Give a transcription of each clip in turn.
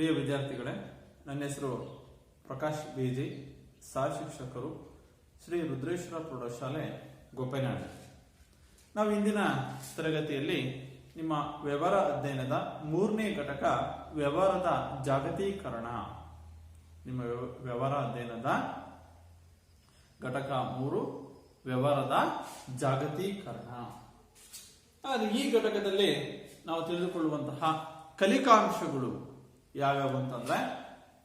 ಪ್ರಿಯ ವಿದ್ಯಾರ್ಥಿಗಳೇ, ನನ್ನ ಹೆಸರು ಪ್ರಕಾಶ್ ಬಿಜಿ, ಸಹ ಶಿಕ್ಷಕರು, ಶ್ರೀ ರುದ್ರೇಶ್ವರ ಪ್ರೌಢಶಾಲೆ ಗೋಪೈನಾಡು. ನಾವು ಇಂದಿನ ತರಗತಿಯಲ್ಲಿ ನಿಮ್ಮ ವ್ಯವಹಾರ ಅಧ್ಯಯನದ 3ನೇ ಘಟಕ ವ್ಯವಹಾರದ ಜಾಗತೀಕರಣ, ನಿಮ್ಮ ವ್ಯವಹಾರ ಅಧ್ಯಯನದ ಘಟಕ 3 ವ್ಯವಹಾರದ ಜಾಗತೀಕರಣ. ಈ ಘಟಕದಲ್ಲಿ ನಾವು ತಿಳಿದುಕೊಳ್ಳುವಂತಹ ಕಲಿಕಾಂಶಗಳು ಯಾವ್ಯಾವು ಅಂತಂದ್ರೆ,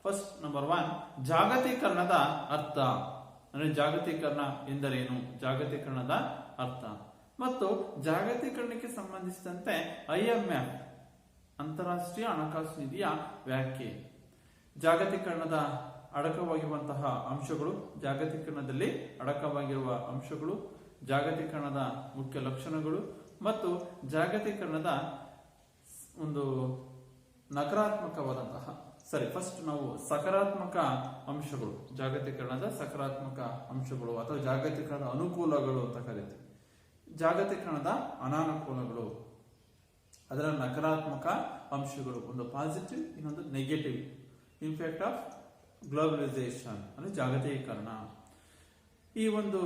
ಫಸ್ಟ್ ನಂಬರ್ 1 ಜಾಗತೀಕರಣದ ಅರ್ಥ, ಅಂದ್ರೆ ಜಾಗತೀಕರಣ ಎಂದರೇನು, ಜಾಗತೀಕರಣದ ಅರ್ಥ ಮತ್ತು ಜಾಗತೀಕರಣಕ್ಕೆ ಸಂಬಂಧಿಸಿದಂತೆ IMF ಅಂತಾರಾಷ್ಟ್ರೀಯ ಹಣಕಾಸು ನಿಧಿಯ ವ್ಯಾಖ್ಯೆ, ಜಾಗತೀಕರಣದ ಅಡಕವಾಗಿರುವಂತಹ ಅಂಶಗಳು, ಜಾಗತೀಕರಣದಲ್ಲಿ ಅಡಕವಾಗಿರುವ ಅಂಶಗಳು, ಜಾಗತೀಕರಣದ ಮುಖ್ಯ ಲಕ್ಷಣಗಳು ಮತ್ತು ಜಾಗತೀಕರಣದ ಒಂದು ನಕಾರಾತ್ಮಕವಾದಂತಹ ಫಸ್ಟ್ ನಾವು ಸಕಾರಾತ್ಮಕ ಅಂಶಗಳು, ಜಾಗತೀಕರಣದ ಸಕಾರಾತ್ಮಕ ಅಂಶಗಳು ಅಥವಾ ಜಾಗತೀಕರಣದ ಅನುಕೂಲಗಳು ಅಂತ ಕರೀತೀವಿ, ಜಾಗತೀಕರಣದ ಅನಾನುಕೂಲಗಳು, ಅದರ ನಕಾರಾತ್ಮಕ ಅಂಶಗಳು, ಒಂದು ಪಾಸಿಟಿವ್ ಇನ್ನೊಂದು ನೆಗೆಟಿವ್ ಇಂಪ್ಯಾಕ್ಟ್ ಆಫ್ ಗ್ಲೋಬಲೈಸೇಷನ್ ಅಂದ್ರೆ ಜಾಗತೀಕರಣ. ಈ ಒಂದು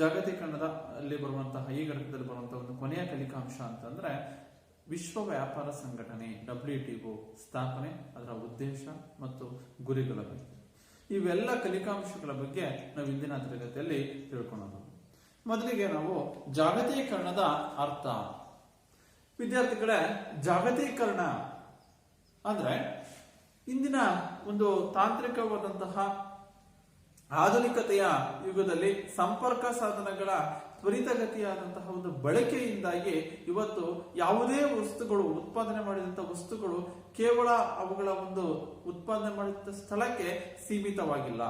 ಜಾಗತೀಕರಣದ ಅಲ್ಲಿ ಬರುವಂತಹ ಈ ಘಟಕದಲ್ಲಿ ಬರುವಂತಹ ಒಂದು ಕೊನೆಯ ಕಲಿಕಾಂಶ ಅಂತಂದ್ರೆ ವಿಶ್ವ ವ್ಯಾಪಾರ ಸಂಘಟನೆ WTO ಸ್ಥಾಪನೆ, ಅದರ ಉದ್ದೇಶ ಮತ್ತು ಗುರಿಗಳ ಬಗ್ಗೆ. ಇವೆಲ್ಲ ಕಲಿಕಾಂಶಗಳ ಬಗ್ಗೆ ನಾವು ಇಂದಿನ ತರಗತಿಯಲ್ಲಿ ತಿಳ್ಕೊಳ್ಳೋಣ. ಮೊದಲಿಗೆ ನಾವು ಜಾಗತೀಕರಣದ ಅರ್ಥ. ವಿದ್ಯಾರ್ಥಿಗಳೇ, ಜಾಗತೀಕರಣ ಅಂದ್ರೆ ಇಂದಿನ ಒಂದು ತಾಂತ್ರಿಕವಾದಂತಹ ಆಧುನಿಕತೆಯ ಯುಗದಲ್ಲಿ ಸಂಪರ್ಕ ಸಾಧನಗಳ ತ್ವರಿತಗತಿಯಾದಂತಹ ಒಂದು ಬಳಕೆಯಿಂದಾಗಿ ಇವತ್ತು ಯಾವುದೇ ವಸ್ತುಗಳು, ಉತ್ಪಾದನೆ ಮಾಡಿದಂತಹ ವಸ್ತುಗಳು ಕೇವಲ ಅವುಗಳ ಒಂದು ಉತ್ಪಾದನೆ ಮಾಡಿದ ಸ್ಥಳಕ್ಕೆ ಸೀಮಿತವಾಗಿಲ್ಲ.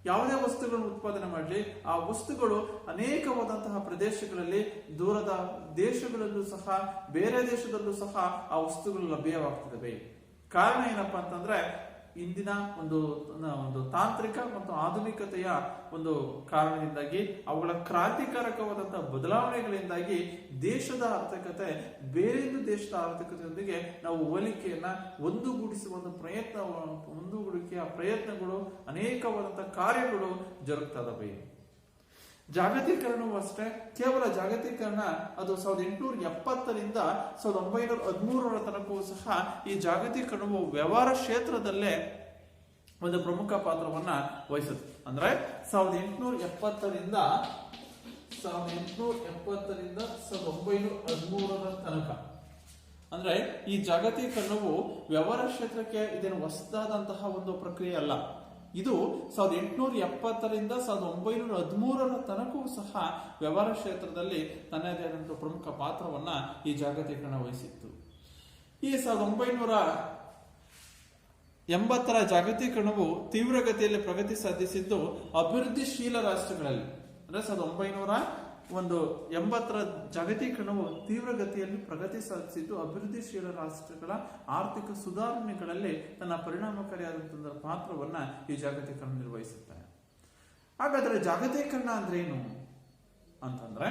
ಯಾವುದೇ ವಸ್ತುಗಳನ್ನು ಉತ್ಪಾದನೆ ಮಾಡಲಿ, ಆ ವಸ್ತುಗಳು ಅನೇಕವಾದಂತಹ ಪ್ರದೇಶಗಳಲ್ಲಿ, ದೂರದ ದೇಶಗಳಲ್ಲೂ ಸಹ, ಬೇರೆ ದೇಶದಲ್ಲೂ ಸಹ ಆ ವಸ್ತುಗಳು ಲಭ್ಯವಾಗ್ತಿದ್ದಾವೆ. ಕಾರಣ ಏನಪ್ಪಾ ಅಂತಂದ್ರೆ ಇಂದಿನ ಒಂದು ತಾಂತ್ರಿಕ ಮತ್ತು ಆಧುನಿಕತೆಯ ಒಂದು ಕಾರಣದಿಂದಾಗಿ, ಅವುಗಳ ಕ್ರಾಂತಿಕಾರಕವಾದಂತಹ ಬದಲಾವಣೆಗಳಿಂದಾಗಿ ದೇಶದ ಆರ್ಥಿಕತೆ ಬೇರೊಂದು ದೇಶದ ಆರ್ಥಿಕತೆಯೊಂದಿಗೆ ನಾವು ಹೋಲಿಕೆಯನ್ನ ಒಂದುಗೂಡಿಸುವ ಒಂದು ಒಂದುಗೂಡಿಕೆಯ ಪ್ರಯತ್ನಗಳು, ಅನೇಕವಾದಂತಹ ಕಾರ್ಯಗಳು ಜರುಗ್ತದವೆ. ಜಾಗತೀಕರಣವೂ ಅಷ್ಟೇ, ಕೇವಲ ಜಾಗತೀಕರಣ ಅದು 1870ರಿಂದ 1913ರ ತನಕವೂ ಸಹ ಈ ಜಾಗತೀಕರಣವು ವ್ಯವಹಾರ ಕ್ಷೇತ್ರದಲ್ಲೇ ಒಂದು ಪ್ರಮುಖ ಪಾತ್ರವನ್ನ ವಹಿಸುತ್ತೆ. ಅಂದ್ರೆ 1870ರಿಂದ 1913ರ ತನಕ ಅಂದ್ರೆ ಈ ಜಾಗತೀಕರಣವು ವ್ಯವಹಾರ ಕ್ಷೇತ್ರಕ್ಕೆ ಇದೇನು ಹೊಸದಾದಂತಹ ಒಂದು ಪ್ರಕ್ರಿಯೆ ಅಲ್ಲ. ಇದು 1870ರಿಂದ 1913ರ ತನಕವೂ ಸಹ ವ್ಯವಹಾರ ಕ್ಷೇತ್ರದಲ್ಲಿ ತನ್ನದೇ ಆದಂತಹ ಪ್ರಮುಖ ಪಾತ್ರವನ್ನ ಈ ಜಾಗತೀಕರಣ ವಹಿಸಿತ್ತು. ಈ 1980ರ ಜಾಗತೀಕರಣವು ತೀವ್ರಗತಿಯಲ್ಲಿ ಪ್ರಗತಿ ಸಾಧಿಸಿದ್ದು ಅಭಿವೃದ್ಧಿಶೀಲ ರಾಷ್ಟ್ರಗಳಲ್ಲಿ. ಅಂದ್ರೆ 1980ರ ಜಾಗತೀಕರಣವು ತೀವ್ರಗತಿಯಲ್ಲಿ ಪ್ರಗತಿ ಸಾಧಿಸಿದ್ದು ಅಭಿವೃದ್ಧಿಶೀಲ ರಾಷ್ಟ್ರಗಳ ಆರ್ಥಿಕ ಸುಧಾರಣೆಗಳಲ್ಲಿ ತನ್ನ ಪರಿಣಾಮಕಾರಿಯಾದಂತಹ ಪಾತ್ರವನ್ನ ಈ ಜಾಗತೀಕರಣ ನಿರ್ವಹಿಸುತ್ತದೆ. ಹಾಗಾದ್ರೆ ಜಾಗತೀಕರಣ ಅಂದ್ರೆ ಏನು ಅಂತಂದ್ರೆ,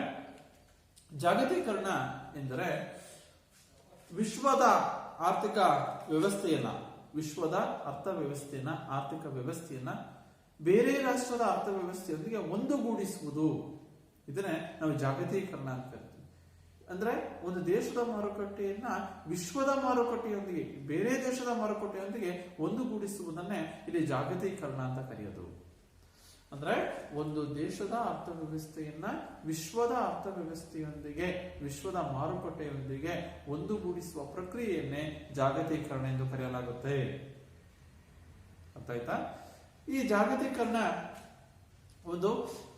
ಜಾಗತೀಕರಣ ಎಂದರೆ ವಿಶ್ವದ ಆರ್ಥಿಕ ವ್ಯವಸ್ಥೆಯನ್ನ, ವಿಶ್ವದ ಅರ್ಥವ್ಯವಸ್ಥೆಯನ್ನ, ಆರ್ಥಿಕ ವ್ಯವಸ್ಥೆಯನ್ನ ಬೇರೆ ರಾಷ್ಟ್ರದ ಅರ್ಥವ್ಯವಸ್ಥೆಯೊಂದಿಗೆ ಒಂದುಗೂಡಿಸುವುದು. ಇದನ್ನೇ ನಾವು ಜಾಗತೀಕರಣ ಅಂತ ಕರಿತೀವಿ. ಅಂದ್ರೆ ಒಂದು ದೇಶದ ಮಾರುಕಟ್ಟೆಯನ್ನ ವಿಶ್ವದ ಮಾರುಕಟ್ಟೆಯೊಂದಿಗೆ, ಬೇರೆ ದೇಶದ ಮಾರುಕಟ್ಟೆಯೊಂದಿಗೆ ಒಂದುಗೂಡಿಸುವುದನ್ನೇ ಇಲ್ಲಿ ಜಾಗತೀಕರಣ ಅಂತ ಕರೆಯೋದು. ಅಂದ್ರೆ ಒಂದು ದೇಶದ ಅರ್ಥವ್ಯವಸ್ಥೆಯನ್ನ ವಿಶ್ವದ ಅರ್ಥವ್ಯವಸ್ಥೆಯೊಂದಿಗೆ, ವಿಶ್ವದ ಮಾರುಕಟ್ಟೆಯೊಂದಿಗೆ ಒಂದುಗೂಡಿಸುವ ಪ್ರಕ್ರಿಯೆಯನ್ನೇ ಜಾಗತೀಕರಣ ಎಂದು ಕರೆಯಲಾಗುತ್ತೆ. ಅರ್ಥ ಆಯ್ತಾ? ಈ ಜಾಗತೀಕರಣ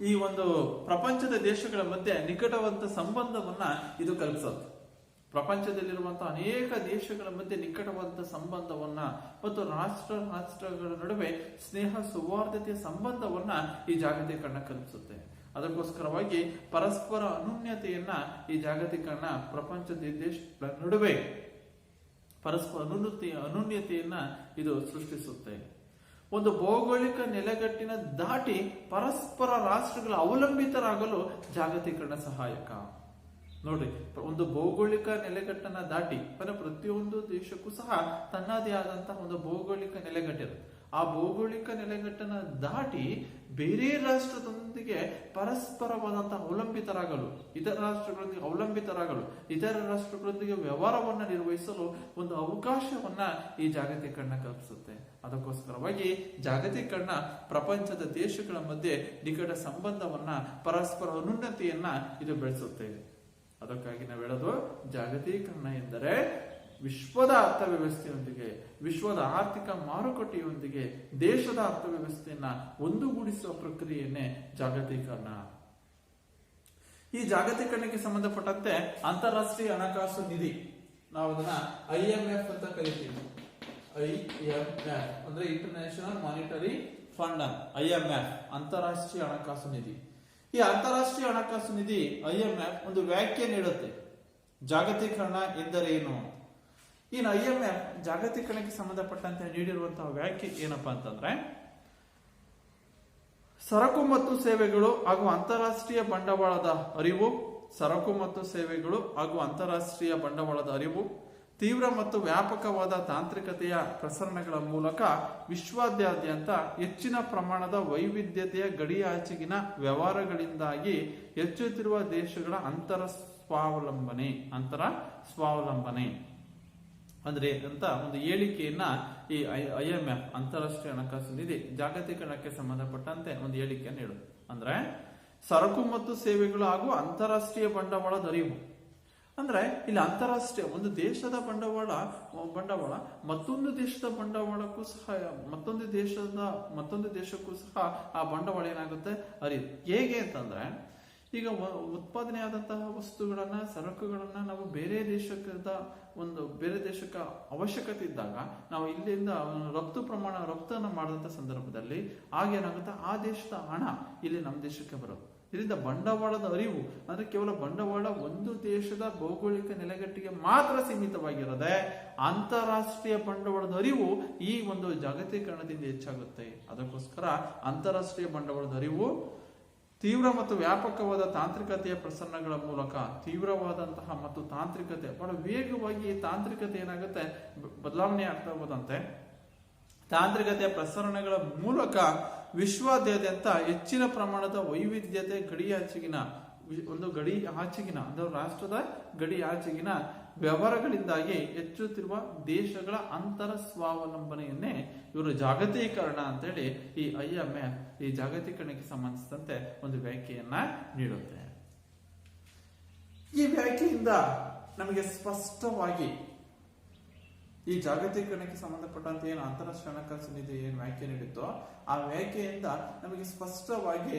ಈ ಒಂದು ಪ್ರಪಂಚದ ದೇಶಗಳ ಮಧ್ಯೆ ನಿಕಟವಾದ ಸಂಬಂಧವನ್ನ ಇದು ಕಲ್ಪಿಸುತ್ತೆ. ಪ್ರಪಂಚದಲ್ಲಿರುವಂತಹ ಅನೇಕ ದೇಶಗಳ ಮಧ್ಯೆ ನಿಕಟವಾದ ಸಂಬಂಧವನ್ನ ಮತ್ತು ರಾಷ್ಟ್ರಗಳ ನಡುವೆ ಸ್ನೇಹ ಸೌಹಾರ್ದತೆಯ ಸಂಬಂಧವನ್ನ ಈ ಜಾಗತೀಕರಣ ಕಲ್ಪಿಸುತ್ತೆ. ಅದಕ್ಕೋಸ್ಕರವಾಗಿ ಪರಸ್ಪರ ಅನುನ್ಯತೆಯನ್ನ ಈ ಜಾಗತೀಕರಣ ಪ್ರಪಂಚದ ದೇಶಗಳ ನಡುವೆ ಪರಸ್ಪರ ಅನುನ್ಯತೆಯನ್ನ ಇದು ಸೃಷ್ಟಿಸುತ್ತೆ. ಒಂದು ಭೌಗೋಳಿಕ ನೆಲೆಗಟ್ಟಿನ ದಾಟಿ ಪರಸ್ಪರ ರಾಷ್ಟ್ರಗಳ ಅವಲಂಬಿತರಾಗಲು ಜಾಗತೀಕರಣ ಸಹಾಯಕ. ನೋಡ್ರಿ, ಒಂದು ಭೌಗೋಳಿಕ ನೆಲೆಗಟ್ಟನ್ನ ದಾಟಿ ಪ್ರತಿಯೊಂದು ದೇಶಕ್ಕೂ ಸಹ ತನ್ನದೇ ಆದಂತಹ ಒಂದು ಭೌಗೋಳಿಕ ನೆಲೆಗಟ್ಟಿರುತ್ತೆ. ಆ ಭೌಗೋಳಿಕ ನೆಲೆಗಟ್ಟನ್ನ ದಾಟಿ ಬೇರೆ ರಾಷ್ಟ್ರದೊಂದಿಗೆ ಪರಸ್ಪರವಾದಂತಹ ಅವಲಂಬಿತರಾಗಲು, ಇತರ ರಾಷ್ಟ್ರಗಳೊಂದಿಗೆ ಅವಲಂಬಿತರಾಗಲು, ಇತರ ರಾಷ್ಟ್ರಗಳೊಂದಿಗೆ ವ್ಯವಹಾರವನ್ನ ನಿರ್ವಹಿಸಲು ಒಂದು ಅವಕಾಶವನ್ನ ಈ ಜಾಗತೀಕರಣ ಕಲ್ಪಿಸುತ್ತೆ. ಅದಕ್ಕೋಸ್ಕರವಾಗಿ ಜಾಗತೀಕರಣ ಪ್ರಪಂಚದ ದೇಶಗಳ ಮಧ್ಯೆ ನಿಕಟ ಸಂಬಂಧವನ್ನ, ಪರಸ್ಪರ ಅನುನ್ನತಿಯನ್ನ ಇದು ಬೆಳೆಸುತ್ತೆ. ಅದಕ್ಕಾಗಿ ನಾವು ಹೇಳೋದು, ಜಾಗತೀಕರಣ ಎಂದರೆ ವಿಶ್ವದ ಅರ್ಥವ್ಯವಸ್ಥೆಯೊಂದಿಗೆ, ವಿಶ್ವದ ಆರ್ಥಿಕ ಮಾರುಕಟ್ಟೆಯೊಂದಿಗೆ ದೇಶದ ಅರ್ಥವ್ಯವಸ್ಥೆಯನ್ನ ಒಂದುಗೂಡಿಸುವ ಪ್ರಕ್ರಿಯೆಯನ್ನೇ ಜಾಗತೀಕರಣ. ಈ ಜಾಗತೀಕರಣಕ್ಕೆ ಸಂಬಂಧಪಟ್ಟಂತೆ ಅಂತಾರಾಷ್ಟ್ರೀಯ ಹಣಕಾಸು ನಿಧಿ, ನಾವು ಅದನ್ನ IMF ಅಂತ ಕರಿತೀವಿ. IMF ಅಂದ್ರೆ ಇಂಟರ್ನ್ಯಾಷನಲ್ ಮಾನಿಟರಿ ಫಂಡ್, IMF ಅಂತಾರಾಷ್ಟ್ರೀಯ ಹಣಕಾಸು ನಿಧಿ. ಈ ಅಂತಾರಾಷ್ಟ್ರೀಯ ಹಣಕಾಸು ನಿಧಿ IMF ಒಂದು ವ್ಯಾಖ್ಯೆ ನೀಡುತ್ತೆ, ಜಾಗತೀಕರಣ ಎಂದರೇನು. ಇನ್ನು IMF ಜಾಗತೀಕರಣಕ್ಕೆ ಸಂಬಂಧಪಟ್ಟಂತೆ ನೀಡಿರುವಂತಹ ವ್ಯಾಖ್ಯೆ ಏನಪ್ಪಾ ಅಂತಂದ್ರೆ, ಸರಕು ಮತ್ತು ಸೇವೆಗಳು ಹಾಗೂ ಅಂತಾರಾಷ್ಟ್ರೀಯ ಬಂಡವಾಳದ ಅರಿವು, ಸರಕು ಮತ್ತು ಸೇವೆಗಳು ಹಾಗೂ ಅಂತಾರಾಷ್ಟ್ರೀಯ ಬಂಡವಾಳದ ಅರಿವು, ತೀವ್ರ ಮತ್ತು ವ್ಯಾಪಕವಾದ ತಾಂತ್ರಿಕತೆಯ ಪ್ರಸರಣಗಳ ಮೂಲಕ ವಿಶ್ವಾದ್ಯಂತ ಹೆಚ್ಚಿನ ಪ್ರಮಾಣದ ವೈವಿಧ್ಯತೆಯ ಗಡಿಯಾಚೆಗಿನ ವ್ಯವಹಾರಗಳಿಂದಾಗಿ ಹೆಚ್ಚುತ್ತಿರುವ ದೇಶಗಳ ಅಂತರ ಸ್ವಾವಲಂಬನೆ ಅಂದ್ರೆ ಅಂತ ಒಂದು ಹೇಳಿಕೆಯನ್ನ ಈ IMF ಅಂತಾರಾಷ್ಟ್ರೀಯ ಹಣಕಾಸು ನಿಧಿ ಜಾಗತೀಕರಣಕ್ಕೆ ಸಂಬಂಧಪಟ್ಟಂತೆ ಒಂದು ಹೇಳಿಕೆಯನ್ನು ಹೇಳುತ್ತೆ. ಅಂದ್ರೆ ಸರಕು ಮತ್ತು ಸೇವೆಗಳು ಹಾಗೂ ಅಂತಾರಾಷ್ಟ್ರೀಯ ಬಂಡವಾಳದ ಅರಿವು ಅಂದ್ರೆ ಇಲ್ಲಿ ಅಂತಾರಾಷ್ಟ್ರೀಯ ಒಂದು ದೇಶದ ಬಂಡವಾಳ ಮತ್ತೊಂದು ದೇಶದ ಬಂಡವಾಳಕ್ಕೂ ಸಹ, ಮತ್ತೊಂದು ದೇಶಕ್ಕೂ ಸಹ ಆ ಬಂಡವಾಳ ಏನಾಗುತ್ತೆ, ಅರಿವು. ಹೇಗೆ ಅಂತಂದ್ರೆ, ಈಗ ಉತ್ಪಾದನೆ ಆದಂತಹ ವಸ್ತುಗಳನ್ನ, ಸರಕುಗಳನ್ನ ನಾವು ಬೇರೆ ದೇಶಕ್ಕೆ ಅವಶ್ಯಕತೆ ಇದ್ದಾಗ ನಾವು ಇಲ್ಲಿಂದ ರಫ್ತನ್ನ ಮಾಡಿದಂತ ಸಂದರ್ಭದಲ್ಲಿ ಆಗೇನಾಗುತ್ತೆ, ಆ ದೇಶದ ಹಣ ಇಲ್ಲಿ ನಮ್ಮ ದೇಶಕ್ಕೆ ಬರೋದು. ಇದರಿಂದ ಬಂಡವಾಳದ ಅರಿವು ಅಂದ್ರೆ ಕೇವಲ ಬಂಡವಾಳ ಒಂದು ದೇಶದ ಭೌಗೋಳಿಕ ನೆಲೆಗಟ್ಟಿಗೆ ಮಾತ್ರ ಸೀಮಿತವಾಗಿರದೆ ಅಂತಾರಾಷ್ಟ್ರೀಯ ಬಂಡವಾಳದ ಅರಿವು ಈ ಒಂದು ಜಾಗತೀಕರಣದಿಂದ ಹೆಚ್ಚಾಗುತ್ತೆ. ಅದಕ್ಕೋಸ್ಕರ ಅಂತಾರಾಷ್ಟ್ರೀಯ ಬಂಡವಾಳದ ಅರಿವು, ತೀವ್ರ ಮತ್ತು ವ್ಯಾಪಕವಾದ ತಾಂತ್ರಿಕತೆಯ ಪ್ರಸರಣಗಳ ಮೂಲಕ, ತೀವ್ರವಾದಂತಹ ಮತ್ತು ತಾಂತ್ರಿಕತೆ ಬಹಳ ವೇಗವಾಗಿ ತಾಂತ್ರಿಕತೆ ಏನಾಗುತ್ತೆ, ಬದಲಾವಣೆ ಆಗ್ತಾ ಹೋದಂತೆ ತಾಂತ್ರಿಕತೆಯ ಪ್ರಸರಣಗಳ ಮೂಲಕ ವಿಶ್ವಾದ್ಯಂತ ಹೆಚ್ಚಿನ ಪ್ರಮಾಣದ ವೈವಿಧ್ಯತೆ ಗಡಿಯಾಚೆಗಿನ ಅಂದ್ರೆ ರಾಷ್ಟ್ರದ ಗಡಿಯಾಚೆಗಿನ ವ್ಯವಹಾರಗಳಿಂದಾಗಿ ಹೆಚ್ಚುತ್ತಿರುವ ದೇಶಗಳ ಅಂತರ ಸ್ವಾವಲಂಬನೆಯನ್ನೇ ಇವರು ಜಾಗತೀಕರಣ ಅಂತೇಳಿ ಈ IMF ಈ ಜಾಗತೀಕರಣಕ್ಕೆ ಸಂಬಂಧಿಸಿದಂತೆ ಒಂದು ವ್ಯಾಖ್ಯೆಯನ್ನ ನೀಡುತ್ತೆ. ಈ ವ್ಯಾಖ್ಯೆಯಿಂದ ನಮಗೆ ಸ್ಪಷ್ಟವಾಗಿ ಈ ಜಾಗತೀಕರಣಕ್ಕೆ ಸಂಬಂಧಪಟ್ಟಂತೆ ಏನು ಅಂತಾರಾಷ್ಟ್ರೀಯ ಹಣಕಾಸು ನಿಧಿ ಏನು ವ್ಯಾಖ್ಯೆ ನೀಡಿತ್ತೋ ಆ ವ್ಯಾಖ್ಯೆಯಿಂದ ನಮಗೆ ಸ್ಪಷ್ಟವಾಗಿ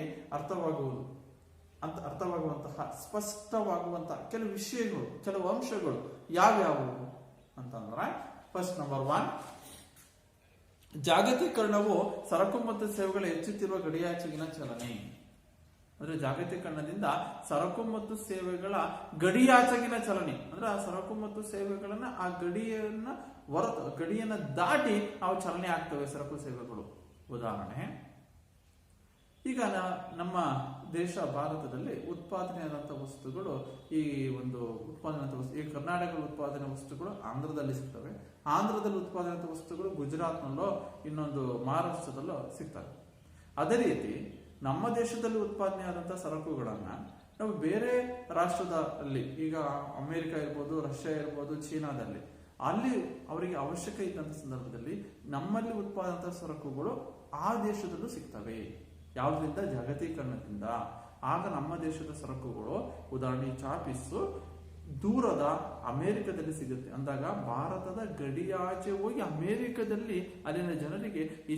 ಅರ್ಥವಾಗುವಂತಹ ಸ್ಪಷ್ಟವಾಗುವಂತಹ ಕೆಲವು ವಿಷಯಗಳು, ಕೆಲವು ಅಂಶಗಳು ಯಾವ್ಯಾವು ಅಂತಂದ್ರೆ, ಫಸ್ಟ್ ನಂಬರ್ 1, ಜಾಗತೀಕರಣವು ಸರಕು ಮತ್ತು ಸೇವೆಗಳ ಹೆಚ್ಚುತ್ತಿರುವ ಗಡಿಯಾಚೆಗಿನ ಚಲನೆ. ಅಂದ್ರೆ ಜಾಗತೀಕರಣದಿಂದ ಸರಕು ಮತ್ತು ಸೇವೆಗಳ ಗಡಿಯಾಚೆಗಿನ ಚಲನೆ ಅಂದ್ರೆ ಆ ಸರಕು ಮತ್ತು ಸೇವೆಗಳನ್ನ ಆ ಗಡಿಯನ್ನ ದಾಟಿ ನಾವು ಚಲನೆ ಆಗ್ತವೆ ಸರಕು ಸೇವೆಗಳು. ಉದಾಹರಣೆ, ಈಗ ನಮ್ಮ ದೇಶ ಭಾರತದಲ್ಲಿ ಉತ್ಪಾದನೆಯಾದಂತಹ ವಸ್ತುಗಳು, ಈ ಕರ್ನಾಟಕದ ಉತ್ಪಾದನೆ ವಸ್ತುಗಳು ಆಂಧ್ರದಲ್ಲಿ ಸಿಗ್ತವೆ. ಆಂಧ್ರದಲ್ಲಿ ಉತ್ಪಾದನೆ ವಸ್ತುಗಳು ಗುಜರಾತ್ನಲ್ಲೋ ಇನ್ನೊಂದು ಮಹಾರಾಷ್ಟ್ರದಲ್ಲೋ ಸಿಗ್ತವೆ. ಅದೇ ರೀತಿ ನಮ್ಮ ದೇಶದಲ್ಲಿ ಉತ್ಪಾದನೆ ಆದಂತಹ ಸರಕುಗಳನ್ನ ನಾವು ಬೇರೆ ರಾಷ್ಟ್ರದಲ್ಲಿ, ಈಗ ಅಮೆರಿಕ ಇರ್ಬೋದು, ರಷ್ಯಾ ಇರ್ಬೋದು, ಚೀನಾದಲ್ಲಿ ಅಲ್ಲಿ ಅವರಿಗೆ ಅವಶ್ಯಕ ಇದ್ದಂತ ಸಂದರ್ಭದಲ್ಲಿ ನಮ್ಮಲ್ಲಿ ಉತ್ಪಾದಂತಹ ಸರಕುಗಳು ಆ ದೇಶದಲ್ಲೂ ಸಿಗ್ತವೆ. ಯಾವುದರಿಂದ? ಜಾಗತೀಕರಣದಿಂದ. ಆಗ ನಮ್ಮ ದೇಶದ ಸರಕುಗಳು, ಉದಾಹರಣೆ ಚಾಪಿಸ್ಸು ದೂರದ ಅಮೆರಿಕದಲ್ಲಿ ಸಿಗುತ್ತೆ ಅಂದಾಗ ಭಾರತದ ಗಡಿಯಾಚೆ ಹೋಗಿ ಅಮೆರಿಕದಲ್ಲಿ ಅಲ್ಲಿನ ಜನರಿಗೆ ಈ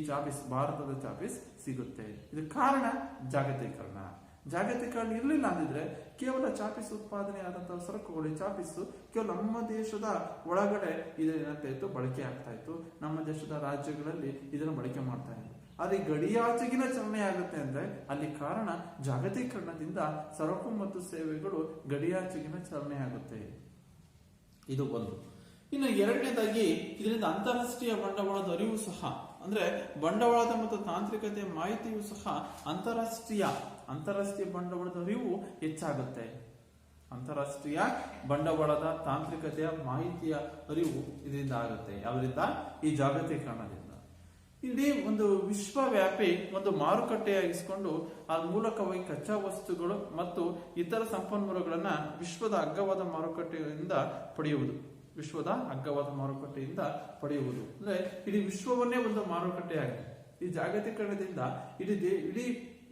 ಭಾರತದ ಚಾಪಿಸ್ ಸಿಗುತ್ತೆ. ಇದಕ್ಕೆ ಕಾರಣ ಜಾಗತೀಕರಣ. ಜಾಗತೀಕರಣ ಇರಲಿಲ್ಲ ಅಂದಿದ್ರೆ ಕೇವಲ ಚಾಪಿಸ್ ಉತ್ಪಾದನೆ ಆದಂತಹ ಸರಕುಗಳು, ಚಾಪಿಸ್ಸು ಕೇವಲ ನಮ್ಮ ದೇಶದ ಒಳಗಡೆ ಇದೇನಾಗ್ತಾ ಇತ್ತು, ಬಳಕೆ ಆಗ್ತಾ ಇತ್ತು. ನಮ್ಮ ದೇಶದ ರಾಜ್ಯಗಳಲ್ಲಿ ಇದನ್ನು ಬಳಕೆ ಮಾಡ್ತಾ ಇತ್ತು. ಆದ್ರೆ ಗಡಿಯಾಚೆಗಿನ ಚಲನೆ ಆಗುತ್ತೆ ಅಂದ್ರೆ ಅಲ್ಲಿ ಕಾರಣ ಜಾಗತೀಕರಣದಿಂದ ಸರಕು ಮತ್ತು ಸೇವೆಗಳು ಗಡಿಯಾಚೆಗಿನ ಚಲನೆ ಆಗುತ್ತೆ. ಇದು ಒಂದು. ಇನ್ನು ಎರಡನೇದಾಗಿ ಇದರಿಂದ ಅಂತಾರಾಷ್ಟ್ರೀಯ ಬಂಡವಾಳದ ಅರಿವು ಸಹ, ಅಂದ್ರೆ ಬಂಡವಾಳದ ಮತ್ತು ತಾಂತ್ರಿಕತೆಯ ಮಾಹಿತಿಯು ಸಹ ಅಂತಾರಾಷ್ಟ್ರೀಯ ಬಂಡವಾಳದ ಅರಿವು ಹೆಚ್ಚಾಗುತ್ತೆ. ಅಂತಾರಾಷ್ಟ್ರೀಯ ಬಂಡವಾಳದ ತಾಂತ್ರಿಕತೆಯ ಮಾಹಿತಿಯ ಅರಿವು ಇದರಿಂದ ಆಗುತ್ತೆ. ಯಾವ್ದ್ರಿಂದ? ಈ ಜಾಗತೀಕರಣದಿಂದ. ಇಡೀ ಒಂದು ವಿಶ್ವವ್ಯಾಪಿ ಒಂದು ಮಾರುಕಟ್ಟೆಯಾಗಿಸಿಕೊಂಡು ಆ ಮೂಲಕವಾಗಿ ಕಚ್ಚಾ ವಸ್ತುಗಳು ಮತ್ತು ಇತರ ಸಂಪನ್ಮೂಲಗಳನ್ನ ವಿಶ್ವದ ಅಗ್ಗವಾದ ಮಾರುಕಟ್ಟೆಯಿಂದ ಪಡೆಯುವುದು. ವಿಶ್ವದ ಅಗ್ಗವಾದ ಮಾರುಕಟ್ಟೆಯಿಂದ ಪಡೆಯುವುದು ಅಂದ್ರೆ ಇಡೀ ವಿಶ್ವವನ್ನೇ ಒಂದು ಮಾರುಕಟ್ಟೆಯಾಗಿದೆ. ಈ ಜಾಗತೀಕರಣದಿಂದ ಇಡೀ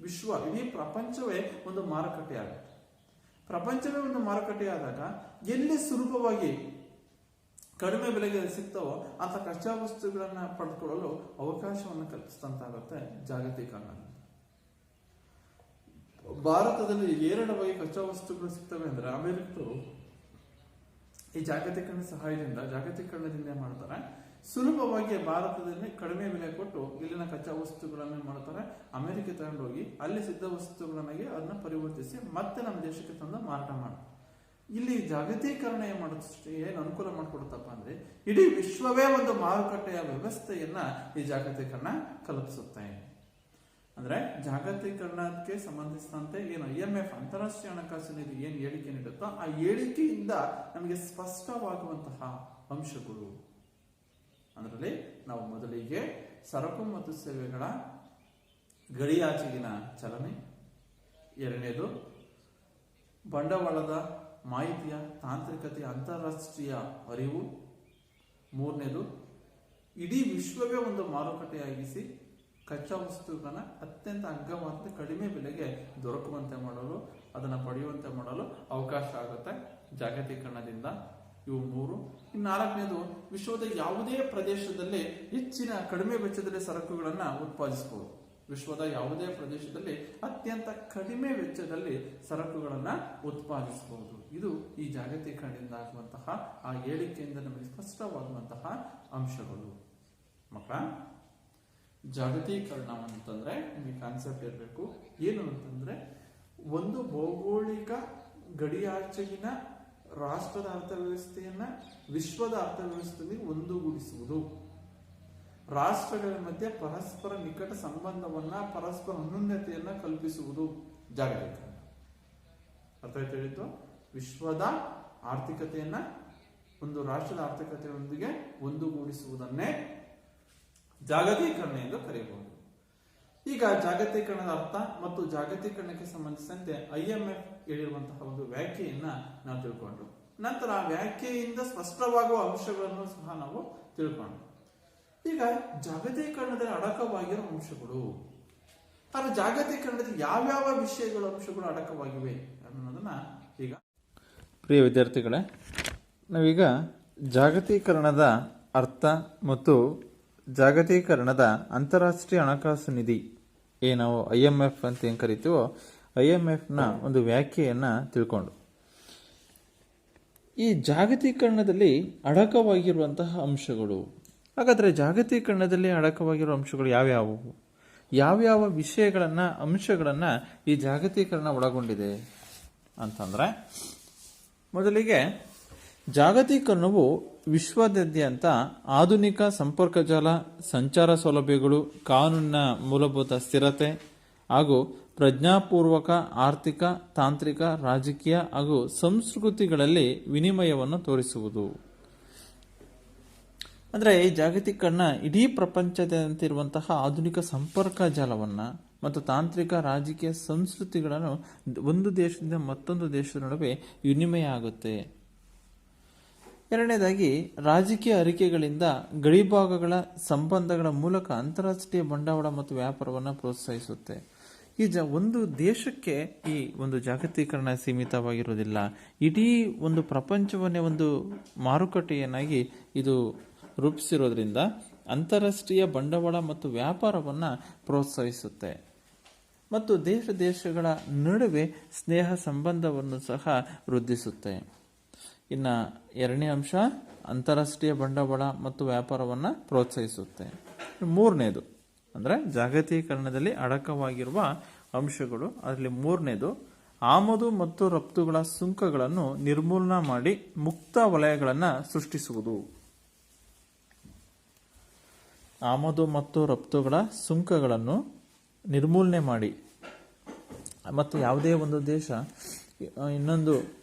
ವಿಶ್ವ, ಇಡೀ ಪ್ರಪಂಚವೇ ಒಂದು ಮಾರುಕಟ್ಟೆಯಾಗುತ್ತೆ. ಪ್ರಪಂಚವೇ ಒಂದು ಮಾರುಕಟ್ಟೆಯಾದಾಗ ಎಲ್ಲಿ ಸುಲಭವಾಗಿ ಕಡಿಮೆ ಬೆಲೆಗೆ ಸಿಗ್ತಾವೋ ಅಂತ ಕಚ್ಚಾ ವಸ್ತುಗಳನ್ನ ಪಡೆದುಕೊಳ್ಳಲು ಅವಕಾಶವನ್ನು ಕಲ್ಪಿಸಿದಂತಾಗುತ್ತೆ ಜಾಗತೀಕರಣ. ಭಾರತದಲ್ಲಿ ಎರಡು ಬಗೆಯ ಕಚ್ಚಾ ವಸ್ತುಗಳು ಸಿಗ್ತವೆ ಅಂದ್ರೆ ಅಮೆರಿಕರು ಈ ಜಾಗತೀಕರಣದಿಂದ ಮಾಡ್ತಾರೆ. ಸುಲಭವಾಗಿ ಭಾರತದಲ್ಲಿ ಕಡಿಮೆ ಬೆಲೆ ಕೊಟ್ಟು ಇಲ್ಲಿನ ಕಚ್ಚಾ ವಸ್ತುಗಳನ್ನು ಮಾಡ್ತಾರೆ. ಅಮೆರಿಕ ತಗೊಂಡೋಗಿ ಅಲ್ಲಿ ಸಿದ್ಧ ವಸ್ತುಗಳನ್ನಾಗಿ ಅದನ್ನ ಪರಿವರ್ತಿಸಿ ಮತ್ತೆ ನಮ್ಮ ದೇಶಕ್ಕೆ ತಂದು ಮಾರಾಟ ಮಾಡ್ತಾರೆ. ಇಲ್ಲಿ ಜಾಗತೀಕರಣ ಏನು ಅನುಕೂಲ ಮಾಡಿಕೊಡುತ್ತಪ್ಪ ಅಂದ್ರೆ ಇಡೀ ವಿಶ್ವವೇ ಒಂದು ಮಾರುಕಟ್ಟೆಯ ವ್ಯವಸ್ಥೆಯನ್ನ ಈ ಜಾಗತೀಕರಣ ಕಲ್ಪಿಸುತ್ತೆ. ಅಂದ್ರೆ ಜಾಗತೀಕರಣಕ್ಕೆ ಸಂಬಂಧಿಸಿದಂತೆ ಏನು IMF ಅಂತಾರಾಷ್ಟ್ರೀಯ ಹಣಕಾಸು ನಿಧಿ ಏನು ಹೇಳಿಕೆ ನೀಡುತ್ತೋ ಆ ಹೇಳಿಕೆಯಿಂದ ನಮಗೆ ಸ್ಪಷ್ಟವಾಗುವಂತಹ ಅಂಶಗಳು. ಅದರಲ್ಲಿ ನಾವು ಮೊದಲಿಗೆ ಸರಕು ಮತ್ತು ಸೇವೆಗಳ ಗಡಿಯಾಚೆಗಿನ ಚಲನೆ, ಎರಡನೇದು ಬಂಡವಾಳದ ಮಾಹಿತಿಯ ತಾಂತ್ರಿಕತೆಯ ಅಂತಾರಾಷ್ಟ್ರೀಯ ಅರಿವು, ಮೂರನೇದು ಇಡೀ ವಿಶ್ವವೇ ಒಂದು ಮಾರುಕಟ್ಟೆಯಾಗಿಸಿ ಕಚ್ಚಾ ವಸ್ತುಗಳನ್ನ ಅತ್ಯಂತ ಅಗ್ಗವಾದ ಕಡಿಮೆ ಬೆಲೆಗೆ ದೊರಕುವಂತೆ ಮಾಡಲು, ಅದನ್ನು ಪಡೆಯುವಂತೆ ಮಾಡಲು ಅವಕಾಶ ಆಗುತ್ತೆ ಜಾಗತೀಕರಣದಿಂದ. ಇವು ಮೂರು. ಇನ್ನು ನಾಲ್ಕನೇದು ವಿಶ್ವದ ಯಾವುದೇ ಪ್ರದೇಶದಲ್ಲಿ ಹೆಚ್ಚಿನ ಕಡಿಮೆ ವೆಚ್ಚದಲ್ಲಿ ಸರಕುಗಳನ್ನ ಉತ್ಪಾದಿಸಬಹುದು. ವಿಶ್ವದ ಯಾವುದೇ ಪ್ರದೇಶದಲ್ಲಿ ಅತ್ಯಂತ ಕಡಿಮೆ ವೆಚ್ಚದಲ್ಲಿ ಸರಕುಗಳನ್ನ ಉತ್ಪಾದಿಸಬಹುದು. ಇದು ಈ ಜಾಗತೀಕರಣದಿಂದ ಆಗುವಂತಹ ಆ ಹೇಳಿಕೆಯಿಂದ ನಮಗೆ ಸ್ಪಷ್ಟವಾಗುವಂತಹ ಅಂಶಗಳು. ಮಕ್ಕಳ, ಜಾಗತೀಕರಣ ಅಂತಂದ್ರೆ ನಿಮಗೆ ಕಾನ್ಸೆಪ್ಟ್ ಇರಬೇಕು. ಏನು ಅಂತಂದ್ರೆ ಒಂದು ಭೌಗೋಳಿಕ ಗಡಿಯಾಚೆಗಿನ ರಾಷ್ಟ್ರದ ಅರ್ಥವ್ಯವಸ್ಥೆಯನ್ನ ವಿಶ್ವದ ಅರ್ಥವ್ಯವಸ್ಥೆಯಲ್ಲಿ ಒಂದುಗೂಡಿಸುವುದು, ರಾಷ್ಟ್ರಗಳ ಮಧ್ಯೆ ಪರಸ್ಪರ ನಿಕಟ ಸಂಬಂಧವನ್ನ, ಪರಸ್ಪರ ಅನ್ಯೋನ್ಯತೆಯನ್ನ ಕಲ್ಪಿಸುವುದು ಜಾಗತೀಕರಣ. ಅರ್ಥ ಆಯ್ತು ಹೇಳಿದ್ದು? ವಿಶ್ವದ ಆರ್ಥಿಕತೆಯನ್ನ ಒಂದು ರಾಷ್ಟ್ರದ ಆರ್ಥಿಕತೆಯೊಂದಿಗೆ ಒಂದುಗೂಡಿಸುವುದನ್ನೇ ಜಾಗತೀಕರಣ ಎಂದು ಕರೆಯಬಹುದು. ಈಗ ಜಾಗತೀಕರಣದ ಅರ್ಥ ಮತ್ತು ಜಾಗತೀಕರಣಕ್ಕೆ ಸಂಬಂಧಿಸಿದಂತೆ IMF ಹೇಳಿರುವಂತಹ ಒಂದು ವ್ಯಾಖ್ಯೆಯನ್ನ ನಾವು ತಿಳ್ಕೊಂಡ್ರು. ನಂತರ ಆ ವ್ಯಾಖ್ಯೆಯಿಂದ ಸ್ಪಷ್ಟವಾಗುವ ಅಂಶಗಳನ್ನು ಸಹ ನಾವು ತಿಳ್ಕೊಂಡ್ರು. ಈಗ ಜಾಗತೀಕರಣದಲ್ಲಿ ಅಡಕವಾಗಿರೋ ಅಂಶಗಳು, ಆದರೆ ಜಾಗತೀಕರಣದಲ್ಲಿ ಯಾವ್ಯಾವ ವಿಷಯಗಳ ಅಂಶಗಳು ಅಡಕವಾಗಿವೆ ಅನ್ನೋದನ್ನ ಈಗ, ಪ್ರಿಯ ವಿದ್ಯಾರ್ಥಿಗಳೇ, ನಾವೀಗ ಜಾಗತೀಕರಣದ ಅರ್ಥ ಮತ್ತು ಜಾಗತೀಕರಣದ ಅಂತಾರಾಷ್ಟ್ರೀಯ ಹಣಕಾಸು ನಿಧಿ ನಾವು IMF ಅಂತ ಏನು ಕರಿತೀವೋ IMFನ ಒಂದು ವ್ಯಾಖ್ಯೆಯನ್ನ ತಿಳ್ಕೊಂಡು, ಈ ಜಾಗತೀಕರಣದಲ್ಲಿ ಅಡಕವಾಗಿರುವಂತಹ ಅಂಶಗಳು, ಹಾಗಾದ್ರೆ ಜಾಗತೀಕರಣದಲ್ಲಿ ಅಡಕವಾಗಿರುವ ಅಂಶಗಳು ಯಾವ್ಯಾವ ವಿಷಯಗಳನ್ನ, ಅಂಶಗಳನ್ನ ಈ ಜಾಗತೀಕರಣ ಒಳಗೊಂಡಿದೆ ಅಂತಂದ್ರೆ, ಮೊದಲಿಗೆ ಜಾಗತೀಕರಣವು ವಿಶ್ವದಾದ್ಯಂತ ಆಧುನಿಕ ಸಂಪರ್ಕ ಜಾಲ, ಸಂಚಾರ ಸೌಲಭ್ಯಗಳು, ಕಾನೂನಿನ ಮೂಲಭೂತ ಸ್ಥಿರತೆ ಹಾಗೂ ಪ್ರಜ್ಞಾಪೂರ್ವಕ ಆರ್ಥಿಕ, ತಾಂತ್ರಿಕ, ರಾಜಕೀಯ ಹಾಗೂ ಸಂಸ್ಕೃತಿಗಳಲ್ಲಿ ವಿನಿಮಯವನ್ನು ತೋರಿಸುವುದು. ಅಂದ್ರೆ ಈ ಜಾಗತೀಕರಣ ಇಡೀ ಪ್ರಪಂಚದಾದ್ಯಂತ ಇರುವಂತಹ ಆಧುನಿಕ ಸಂಪರ್ಕ ಜಾಲವನ್ನ ಮತ್ತು ತಾಂತ್ರಿಕ, ರಾಜಕೀಯ, ಸಂಸ್ಕೃತಿಗಳನ್ನು ಒಂದು ದೇಶದಿಂದ ಮತ್ತೊಂದು ದೇಶದ ನಡುವೆ ವಿನಿಮಯ ಆಗುತ್ತೆ. ಎರಡನೇದಾಗಿ ರಾಜಕೀಯ ಅರಿಕೆಗಳಿಂದ ಗಡಿಭಾಗಗಳ ಸಂಬಂಧಗಳ ಮೂಲಕ ಅಂತಾರಾಷ್ಟ್ರೀಯ ಬಂಡವಾಳ ಮತ್ತು ವ್ಯಾಪಾರವನ್ನು ಪ್ರೋತ್ಸಾಹಿಸುತ್ತೆ. ಈ ಒಂದು ದೇಶಕ್ಕೆ ಈ ಒಂದು ಜಾಗತೀಕರಣ ಸೀಮಿತವಾಗಿರುವುದಿಲ್ಲ. ಇಡೀ ಒಂದು ಪ್ರಪಂಚವನ್ನೇ ಒಂದು ಮಾರುಕಟ್ಟೆಯನ್ನಾಗಿ ಇದು ರೂಪಿಸಿರೋದ್ರಿಂದ ಅಂತಾರಾಷ್ಟ್ರೀಯ ಬಂಡವಾಳ ಮತ್ತು ವ್ಯಾಪಾರವನ್ನು ಪ್ರೋತ್ಸಾಹಿಸುತ್ತೆ ಮತ್ತು ದೇಶಗಳ ನಡುವೆ ಸ್ನೇಹ ಸಂಬಂಧವನ್ನು ಸಹ ವೃದ್ಧಿಸುತ್ತೆ. ಇನ್ನು ಎರಡನೇ ಅಂಶ ಅಂತಾರಾಷ್ಟ್ರೀಯ ಬಂಡವಾಳ ಮತ್ತು ವ್ಯಾಪಾರವನ್ನು ಪ್ರೋತ್ಸಾಹಿಸುತ್ತೆ. ಮೂರನೇದು ಅಂದರೆ ಜಾಗತೀಕರಣದಲ್ಲಿ ಅಡಕವಾಗಿರುವ ಅಂಶಗಳು, ಅದರಲ್ಲಿ ಮೂರನೇದು ಆಮದು ಮತ್ತು ರಫ್ತುಗಳ ಸುಂಕಗಳನ್ನು ನಿರ್ಮೂಲನೆ ಮಾಡಿ ಮುಕ್ತ ವಲಯಗಳನ್ನು ಸೃಷ್ಟಿಸುವುದು. ಆಮದು ಮತ್ತು ರಫ್ತುಗಳ ಸುಂಕಗಳನ್ನು ನಿರ್ಮೂಲನೆ ಮಾಡಿ ಮತ್ತು ಯಾವುದೇ ಒಂದು ದೇಶ ಇನ್ನೊಂದು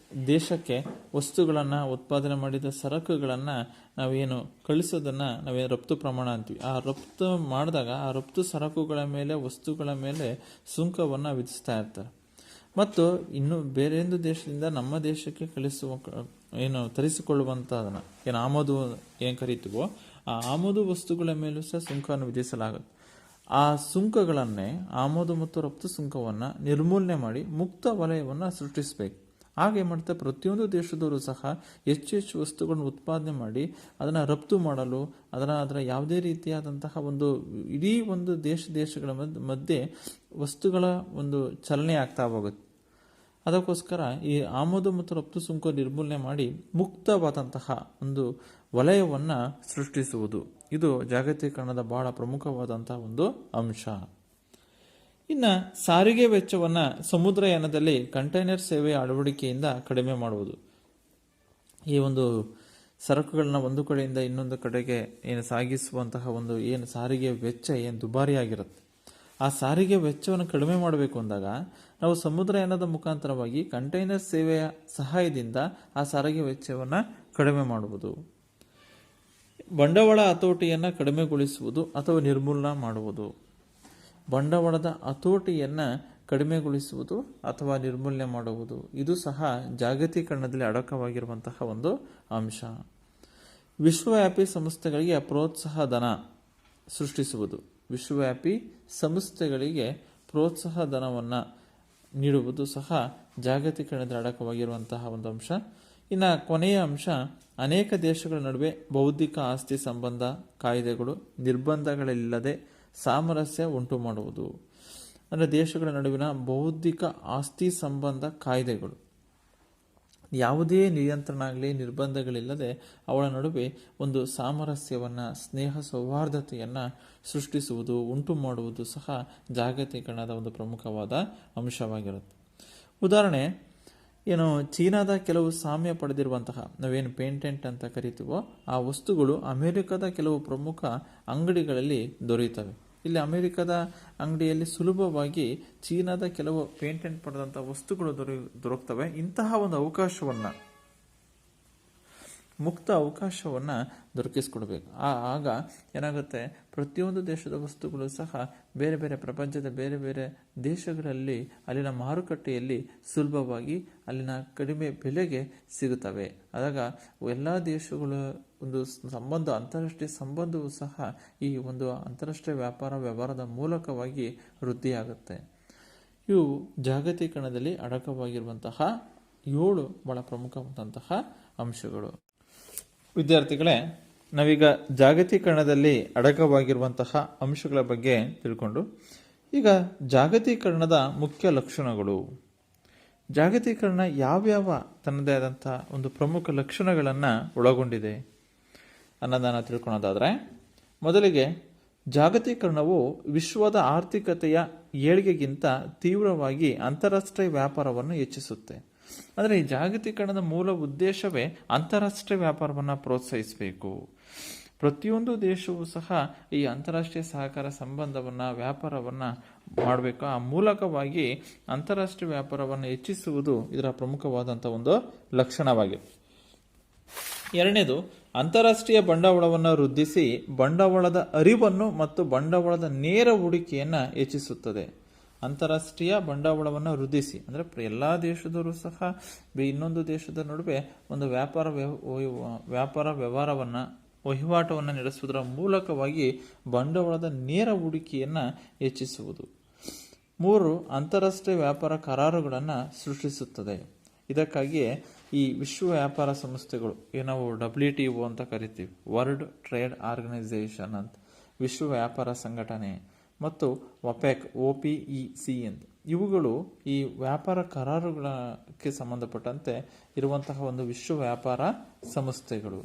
ದೇಶಕ್ಕೆ ವಸ್ತುಗಳನ್ನು ಉತ್ಪಾದನೆ ಮಾಡಿದ ಸರಕುಗಳನ್ನು ನಾವೇನು ಕಳಿಸೋದನ್ನು ನಾವೇನು ರಫ್ತು ಪ್ರಮಾಣ ಅಂತೀವಿ. ಆ ರಫ್ತು ಮಾಡಿದಾಗ ಆ ರಫ್ತು ಸರಕುಗಳ ಮೇಲೆ ವಸ್ತುಗಳ ಮೇಲೆ ಸುಂಕವನ್ನು ವಿಧಿಸ್ತಾ ಇರ್ತಾರೆ. ಮತ್ತು ಇನ್ನು ಬೇರೆಯೊಂದು ದೇಶದಿಂದ ನಮ್ಮ ದೇಶಕ್ಕೆ ತರಿಸಿಕೊಳ್ಳುವಂಥದನ್ನು ಏನು ಆಮದು ಏನು ಕರಿತೀವೋ ಆ ಆಮದು ವಸ್ತುಗಳ ಮೇಲೂ ಸಹ ಸುಂಕವನ್ನು ವಿಧಿಸಲಾಗುತ್ತೆ. ಆ ಸುಂಕಗಳನ್ನೇ ಆಮದು ಮತ್ತು ರಫ್ತು ಸುಂಕವನ್ನು ನಿರ್ಮೂಲನೆ ಮಾಡಿ ಮುಕ್ತ ವಲಯವನ್ನು ಸೃಷ್ಟಿಸಬೇಕು. ಹಾಗೆ ಮಾಡ್ತಾ ಪ್ರತಿಯೊಂದು ದೇಶದವರು ಸಹ ಹೆಚ್ಚು ಹೆಚ್ಚು ವಸ್ತುಗಳನ್ನು ಉತ್ಪಾದನೆ ಮಾಡಿ ಅದನ್ನು ರಫ್ತು ಮಾಡಲು ಅದರ ಯಾವುದೇ ರೀತಿಯಾದಂತಹ ಒಂದು ಇಡೀ ಒಂದು ದೇಶಗಳ ಮಧ್ಯೆ ವಸ್ತುಗಳ ಒಂದು ಚಲನೆ ಆಗ್ತಾ ಹೋಗುತ್ತೆ. ಅದಕ್ಕೋಸ್ಕರ ಈ ಆಮದು ಮತ್ತು ರಫ್ತು ಸುಂಕ ನಿರ್ಮೂಲನೆ ಮಾಡಿ ಮುಕ್ತವಾದಂತಹ ಒಂದು ವಲಯವನ್ನು ಸೃಷ್ಟಿಸುವುದು ಇದು ಜಾಗತೀಕರಣದ ಬಹಳ ಪ್ರಮುಖವಾದಂತಹ ಒಂದು ಅಂಶ. ಇನ್ನು ಸಾರಿಗೆ ವೆಚ್ಚವನ್ನು ಸಮುದ್ರಯಾನದಲ್ಲಿ ಕಂಟೈನರ್ ಸೇವೆಯ ಅಳವಡಿಕೆಯಿಂದ ಕಡಿಮೆ ಮಾಡುವುದು. ಈ ಒಂದು ಸರಕುಗಳನ್ನ ಒಂದು ಕಡೆಯಿಂದ ಇನ್ನೊಂದು ಕಡೆಗೆ ಏನು ಸಾಗಿಸುವಂತಹ ಒಂದು ಏನು ಸಾರಿಗೆ ವೆಚ್ಚ ಏನು ದುಬಾರಿಯಾಗಿರುತ್ತೆ, ಆ ಸಾರಿಗೆ ವೆಚ್ಚವನ್ನು ಕಡಿಮೆ ಮಾಡಬೇಕು ಅಂದಾಗ ನಾವು ಸಮುದ್ರಯಾನದ ಮುಖಾಂತರವಾಗಿ ಕಂಟೈನರ್ ಸೇವೆಯ ಸಹಾಯದಿಂದ ಆ ಸಾರಿಗೆ ವೆಚ್ಚವನ್ನು ಕಡಿಮೆ ಮಾಡುವುದು. ಬಂಡವಾಳ ಹತೋಟಿಯನ್ನು ಕಡಿಮೆಗೊಳಿಸುವುದು ಅಥವಾ ನಿರ್ಮೂಲನ ಮಾಡುವುದು. ಬಂಡವಾಳದ ಹತೋಟಿಯನ್ನು ಕಡಿಮೆಗೊಳಿಸುವುದು ಅಥವಾ ನಿರ್ಮೂಲನೆ ಮಾಡುವುದು ಇದು ಸಹ ಜಾಗತೀಕರಣದಲ್ಲಿ ಅಡಕವಾಗಿರುವಂತಹ ಒಂದು ಅಂಶ. ವಿಶ್ವವ್ಯಾಪಿ ಸಂಸ್ಥೆಗಳಿಗೆ ಪ್ರೋತ್ಸಾಹ ಧನ ಸೃಷ್ಟಿಸುವುದು. ವಿಶ್ವವ್ಯಾಪಿ ಸಂಸ್ಥೆಗಳಿಗೆ ಪ್ರೋತ್ಸಾಹ ಧನವನ್ನು ನೀಡುವುದು ಸಹ ಜಾಗತೀಕರಣದಲ್ಲಿ ಅಡಕವಾಗಿರುವಂತಹ ಒಂದು ಅಂಶ. ಇನ್ನು ಕೊನೆಯ ಅಂಶ, ಅನೇಕ ದೇಶಗಳ ನಡುವೆ ಬೌದ್ಧಿಕ ಆಸ್ತಿ ಸಂಬಂಧ ಕಾಯ್ದೆಗಳು ನಿರ್ಬಂಧಗಳಿಲ್ಲದೆ ಸಾಮರಸ್ಯ ಉಂಟು ಮಾಡುವುದು. ಅಂದರೆ ದೇಶಗಳ ನಡುವಿನ ಬೌದ್ಧಿಕ ಆಸ್ತಿ ಸಂಬಂಧ ಕಾಯ್ದೆಗಳು ಯಾವುದೇ ನಿಯಂತ್ರಣ ಆಗಲಿ ನಿರ್ಬಂಧಗಳಿಲ್ಲದೆ ಅವಳ ನಡುವೆ ಒಂದು ಸಾಮರಸ್ಯವನ್ನು ಸ್ನೇಹ ಸೌಹಾರ್ದತೆಯನ್ನು ಸೃಷ್ಟಿಸುವುದು ಉಂಟು ಮಾಡುವುದು ಸಹ ಜಾಗತೀಕರಣದ ಒಂದು ಪ್ರಮುಖವಾದ ಅಂಶವಾಗಿರುತ್ತೆ. ಉದಾಹರಣೆ ಏನು, ಚೀನಾದ ಕೆಲವು ಸಾಮ್ಯ ಪಡೆದಿರುವಂತಹ ನಾವೇನು ಪೇಟೆಂಟ್ ಅಂತ ಕರಿತೀವೋ ಆ ವಸ್ತುಗಳು ಅಮೆರಿಕದ ಕೆಲವು ಪ್ರಮುಖ ಅಂಗಡಿಗಳಲ್ಲಿ ದೊರೆಯುತ್ತವೆ. ಇಲ್ಲಿ ಅಮೆರಿಕದ ಅಂಗಡಿಯಲ್ಲಿ ಸುಲಭವಾಗಿ ಚೀನಾದ ಕೆಲವು ಪೇಟೆಂಟ್ ಪಡೆದಂಥ ವಸ್ತುಗಳು ದೊರಕ್ತವೆ. ಇಂತಹ ಒಂದು ಅವಕಾಶವನ್ನು ಮುಕ್ತ ಅವಕಾಶವನ್ನು ದೊರಕಿಸ್ಕೊಡ್ಬೇಕು. ಆಗ ಏನಾಗುತ್ತೆ, ಪ್ರತಿಯೊಂದು ದೇಶದ ವಸ್ತುಗಳು ಸಹ ಬೇರೆ ಬೇರೆ ಪ್ರಪಂಚದ ಬೇರೆ ಬೇರೆ ದೇಶಗಳಲ್ಲಿ ಅಲ್ಲಿನ ಮಾರುಕಟ್ಟೆಯಲ್ಲಿ ಸುಲಭವಾಗಿ ಅಲ್ಲಿನ ಕಡಿಮೆ ಬೆಲೆಗೆ ಸಿಗುತ್ತವೆ. ಆದಾಗ ಎಲ್ಲ ದೇಶಗಳ ಒಂದು ಸಂಬಂಧ, ಅಂತಾರಾಷ್ಟ್ರೀಯ ಸಂಬಂಧವೂ ಸಹ ಈ ಒಂದು ಅಂತಾರಾಷ್ಟ್ರೀಯ ವ್ಯವಹಾರದ ಮೂಲಕವಾಗಿ ವೃದ್ಧಿಯಾಗುತ್ತೆ. ಇವು ಜಾಗತೀಕರಣದಲ್ಲಿ ಅಡಕವಾಗಿರುವಂತಹ 7 ಬಹಳ ಪ್ರಮುಖವಾದಂತಹ ಅಂಶಗಳು. ವಿದ್ಯಾರ್ಥಿಗಳೇ, ನಾವೀಗ ಜಾಗತೀಕರಣದಲ್ಲಿ ಅಡಕವಾಗಿರುವಂತಹ ಅಂಶಗಳ ಬಗ್ಗೆ ತಿಳ್ಕೊಂಡು ಈಗ ಜಾಗತೀಕರಣದ ಮುಖ್ಯ ಲಕ್ಷಣಗಳು, ಜಾಗತೀಕರಣ ಯಾವ್ಯಾವ ತನ್ನದೇ ಆದಂಥ ಒಂದು ಪ್ರಮುಖ ಲಕ್ಷಣಗಳನ್ನು ಒಳಗೊಂಡಿದೆ ಅನ್ನೋದನ್ನು ತಿಳ್ಕೊಳ್ಳೋದಾದರೆ, ಮೊದಲಿಗೆ ಜಾಗತೀಕರಣವು ವಿಶ್ವದ ಆರ್ಥಿಕತೆಯ ಏಳಿಗೆಗಿಂತ ತೀವ್ರವಾಗಿ ಅಂತಾರಾಷ್ಟ್ರೀಯ ವ್ಯಾಪಾರವನ್ನು ಹೆಚ್ಚಿಸುತ್ತೆ. ಅಂದರೆ ಈ ಜಾಗತೀಕರಣದ ಮೂಲ ಉದ್ದೇಶವೇ ಅಂತಾರಾಷ್ಟ್ರೀಯ ವ್ಯಾಪಾರವನ್ನು ಪ್ರೋತ್ಸಾಹಿಸಬೇಕು. ಪ್ರತಿಯೊಂದು ದೇಶವೂ ಸಹ ಈ ಅಂತಾರಾಷ್ಟ್ರೀಯ ಸಹಕಾರ ಸಂಬಂಧವನ್ನು ವ್ಯಾಪಾರವನ್ನು ಮಾಡಬೇಕು. ಆ ಮೂಲಕವಾಗಿ ಅಂತಾರಾಷ್ಟ್ರೀಯ ವ್ಯಾಪಾರವನ್ನು ಹೆಚ್ಚಿಸುವುದು ಇದರ ಪ್ರಮುಖವಾದಂಥ ಒಂದು ಲಕ್ಷಣವಾಗಿದೆ. ಎರಡನೇದು, ಅಂತಾರಾಷ್ಟ್ರೀಯ ಬಂಡವಾಳವನ್ನು ವೃದ್ಧಿಸಿ ಬಂಡವಾಳದ ಅರಿವನ್ನು ಮತ್ತು ಬಂಡವಾಳದ ನೇರ ಹೂಡಿಕೆಯನ್ನು ಹೆಚ್ಚಿಸುತ್ತದೆ. ಅಂತಾರಾಷ್ಟ್ರೀಯ ಬಂಡವಾಳವನ್ನು ವೃದ್ಧಿಸಿ ಅಂದರೆ ಎಲ್ಲ ದೇಶದವರು ಸಹ ಇನ್ನೊಂದು ದೇಶದ ನಡುವೆ ಒಂದು ವ್ಯವಹಾರವನ್ನು ವಹಿವಾಟವನ್ನು ನಡೆಸುವುದರ ಮೂಲಕವಾಗಿ ಬಂಡವಾಳದ ನೇರ ಹೂಡಿಕೆಯನ್ನು ಹೆಚ್ಚಿಸುವುದು. 3, ಅಂತಾರಾಷ್ಟ್ರೀಯ ವ್ಯಾಪಾರ ಕರಾರುಗಳನ್ನು ಸೃಷ್ಟಿಸುತ್ತದೆ. ಇದಕ್ಕಾಗಿಯೇ ಈ ವಿಶ್ವ ವ್ಯಾಪಾರ ಸಂಸ್ಥೆಗಳು ನಾವು WTO ಅಂತ ಕರಿತೀವಿ, ವರ್ಲ್ಡ್ ಟ್ರೇಡ್ ಆರ್ಗನೈಸೇಷನ್ ಅಂತ, ವಿಶ್ವ ವ್ಯಾಪಾರ ಸಂಘಟನೆ ಮತ್ತು OPEC ಅಂತ, ಇವುಗಳು ಈ ವ್ಯಾಪಾರ ಕರಾರುಗಳಿಗೆ ಸಂಬಂಧಪಟ್ಟಂತೆ ಇರುವಂತಹ ಒಂದು ವಿಶ್ವ ವ್ಯಾಪಾರ ಸಂಸ್ಥೆಗಳು.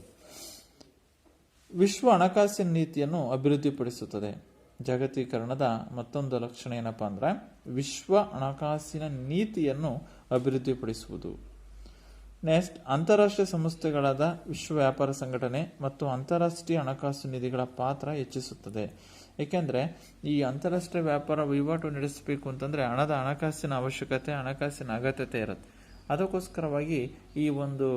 ವಿಶ್ವ ಹಣಕಾಸಿನ ನೀತಿಯನ್ನು ಅಭಿವೃದ್ಧಿಪಡಿಸುತ್ತದೆ. ಜಾಗತೀಕರಣದ ಮತ್ತೊಂದು ಲಕ್ಷಣ ಏನಪ್ಪಾ ಅಂದ್ರೆ ವಿಶ್ವ ಹಣಕಾಸಿನ ನೀತಿಯನ್ನು ಅಭಿವೃದ್ಧಿಪಡಿಸುವುದು. ನೆಕ್ಸ್ಟ್, ಅಂತಾರಾಷ್ಟ್ರೀಯ ಸಂಸ್ಥೆಗಳಾದ ವಿಶ್ವ ವ್ಯಾಪಾರ ಸಂಘಟನೆ ಮತ್ತು ಅಂತಾರಾಷ್ಟ್ರೀಯ ಹಣಕಾಸು ನಿಧಿಗಳ ಪಾತ್ರ ಹೆಚ್ಚಿಸುತ್ತದೆ. ಏಕೆಂದರೆ ಈ ಅಂತಾರಾಷ್ಟ್ರೀಯ ವ್ಯಾಪಾರ ವಹಿವಾಟು ನಡೆಸಬೇಕು ಅಂತಂದರೆ ಹಣಕಾಸಿನ ಅವಶ್ಯಕತೆ, ಹಣಕಾಸಿನ ಅಗತ್ಯತೆ ಇರುತ್ತೆ. ಅದಕ್ಕೋಸ್ಕರವಾಗಿ ಈ ಒಂದು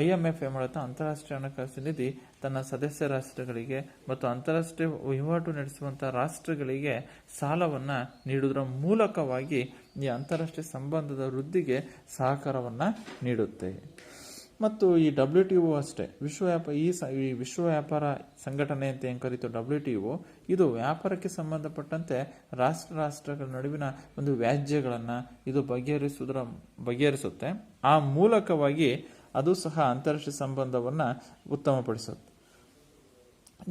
IMF ಏನ್ ಮಾಡುತ್ತೆ, ಅಂತಾರಾಷ್ಟ್ರೀಯ ಹಣಕಾಸು ನಿಧಿ ತನ್ನ ಸದಸ್ಯ ರಾಷ್ಟ್ರಗಳಿಗೆ ಮತ್ತು ಅಂತಾರಾಷ್ಟ್ರೀಯ ವಹಿವಾಟು ನಡೆಸುವಂತಹ ರಾಷ್ಟ್ರಗಳಿಗೆ ಸಾಲವನ್ನ ನೀಡುವುದರ ಮೂಲಕವಾಗಿ ಈ ಅಂತಾರಾಷ್ಟ್ರೀಯ ಸಂಬಂಧದ ವೃದ್ಧಿಗೆ ಸಹಕಾರವನ್ನ ನೀಡುತ್ತೆ. ಮತ್ತು ಈ WTO ಅಷ್ಟೇ, ಈ ವಿಶ್ವ ವ್ಯಾಪಾರ ಸಂಘಟನೆ ಅಂತ ಏನು ಕರೀತು WTO, ಇದು ವ್ಯಾಪಾರಕ್ಕೆ ಸಂಬಂಧಪಟ್ಟಂತೆ ರಾಷ್ಟ್ರಗಳ ನಡುವಿನ ಒಂದು ವ್ಯಾಜ್ಯಗಳನ್ನು ಇದು ಬಗೆಹರಿಸುತ್ತೆ. ಆ ಮೂಲಕವಾಗಿ ಅದು ಸಹ ಅಂತಾರಾಷ್ಟ್ರೀಯ ಸಂಬಂಧವನ್ನು ಉತ್ತಮಪಡಿಸುತ್ತೆ.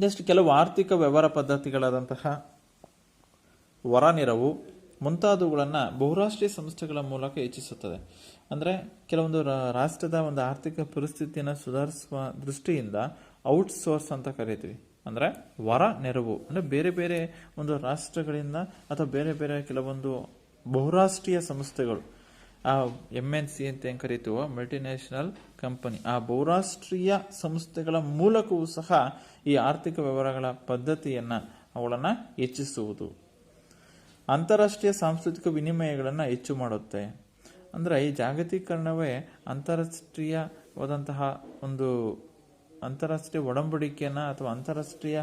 ಜಸ್ಟ್ ಕೆಲವು ಆರ್ಥಿಕ ವ್ಯವಹಾರ ಪದ್ಧತಿಗಳಾದಂತಹ ಹೊರ ನೆರವು ಮುಂತಾದವುಗಳನ್ನು ಬಹುರಾಷ್ಟ್ರೀಯ ಸಂಸ್ಥೆಗಳ ಮೂಲಕ ಹೆಚ್ಚಿಸುತ್ತದೆ. ಅಂದರೆ ಕೆಲವೊಂದು ರಾಷ್ಟ್ರದ ಒಂದು ಆರ್ಥಿಕ ಪರಿಸ್ಥಿತಿಯನ್ನು ಸುಧಾರಿಸುವ ದೃಷ್ಟಿಯಿಂದ ಔಟ್ಸೋರ್ಸ್ ಅಂತ ಕರಿತೀವಿ. ಅಂದರೆ ಹೊರ ನೆರವು ಅಂದರೆ ಬೇರೆ ಬೇರೆ ಒಂದು ರಾಷ್ಟ್ರಗಳಿಂದ ಅಥವಾ ಬೇರೆ ಬೇರೆ ಕೆಲವೊಂದು ಬಹುರಾಷ್ಟ್ರೀಯ ಸಂಸ್ಥೆಗಳು, ಆ MNC ಅಂತ ಏನು ಕರಿತೀವೋ, ಮಲ್ಟಿನ್ಯಾಷನಲ್ ಕಂಪನಿ, ಆ ಬಹುರಾಷ್ಟ್ರೀಯ ಸಂಸ್ಥೆಗಳ ಮೂಲಕವೂ ಸಹ ಈ ಆರ್ಥಿಕ ವ್ಯವಹಾರಗಳ ಪದ್ಧತಿಯನ್ನು ಅವುಗಳನ್ನು ಹೆಚ್ಚಿಸುವುದು. ಅಂತಾರಾಷ್ಟ್ರೀಯ ಸಾಂಸ್ಕೃತಿಕ ವಿನಿಮಯಗಳನ್ನು ಹೆಚ್ಚು ಮಾಡುತ್ತೆ. ಅಂದರೆ ಈ ಜಾಗತೀಕರಣವೇ ಅಂತಾರಾಷ್ಟ್ರೀಯವಾದಂತಹ ಒಂದು ಅಂತಾರಾಷ್ಟ್ರೀಯ ಒಡಂಬಡಿಕೆಯನ್ನು ಅಥವಾ ಅಂತಾರಾಷ್ಟ್ರೀಯ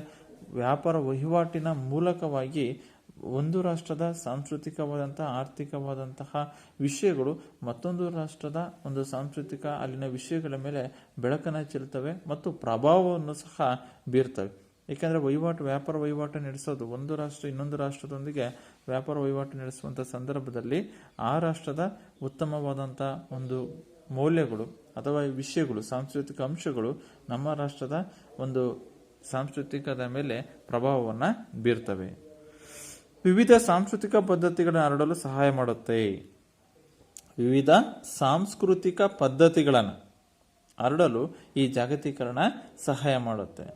ವ್ಯಾಪಾರ ವಹಿವಾಟಿನ ಮೂಲಕವಾಗಿ ಒಂದು ರಾಷ್ಟ್ರದ ಸಾಂಸ್ಕೃತಿಕವಾದಂತಹ ಆರ್ಥಿಕವಾದಂತಹ ವಿಷಯಗಳು ಮತ್ತೊಂದು ರಾಷ್ಟ್ರದ ಒಂದು ಸಾಂಸ್ಕೃತಿಕ ಅಲ್ಲಿನ ವಿಷಯಗಳ ಮೇಲೆ ಬೆಳಕನ್ನು ಚೆಲ್ತವೆ ಮತ್ತು ಪ್ರಭಾವವನ್ನು ಸಹ ಬೀರ್ತವೆ. ಏಕೆಂದರೆ ವ್ಯಾಪಾರ ವಹಿವಾಟು ನಡೆಸೋದು ಒಂದು ರಾಷ್ಟ್ರ ಇನ್ನೊಂದು ರಾಷ್ಟ್ರದೊಂದಿಗೆ ವ್ಯಾಪಾರ ವಹಿವಾಟು ನಡೆಸುವಂಥ ಸಂದರ್ಭದಲ್ಲಿ ಆ ರಾಷ್ಟ್ರದ ಉತ್ತಮವಾದಂಥ ಒಂದು ಮೌಲ್ಯಗಳು ಅಥವಾ ವಿಷಯಗಳು, ಸಾಂಸ್ಕೃತಿಕ ಅಂಶಗಳು ನಮ್ಮ ರಾಷ್ಟ್ರದ ಒಂದು ಸಾಂಸ್ಕೃತಿಕದ ಮೇಲೆ ಪ್ರಭಾವವನ್ನು ಬೀರ್ತವೆ. ವಿವಿಧ ಸಾಂಸ್ಕೃತಿಕ ಪದ್ಧತಿಗಳನ್ನು ಹರಡಲು ಸಹಾಯ ಮಾಡುತ್ತೆ. ವಿವಿಧ ಸಾಂಸ್ಕೃತಿಕ ಪದ್ಧತಿಗಳನ್ನು ಹರಡಲು ಈ ಜಾಗತೀಕರಣ ಸಹಾಯ ಮಾಡುತ್ತೆ.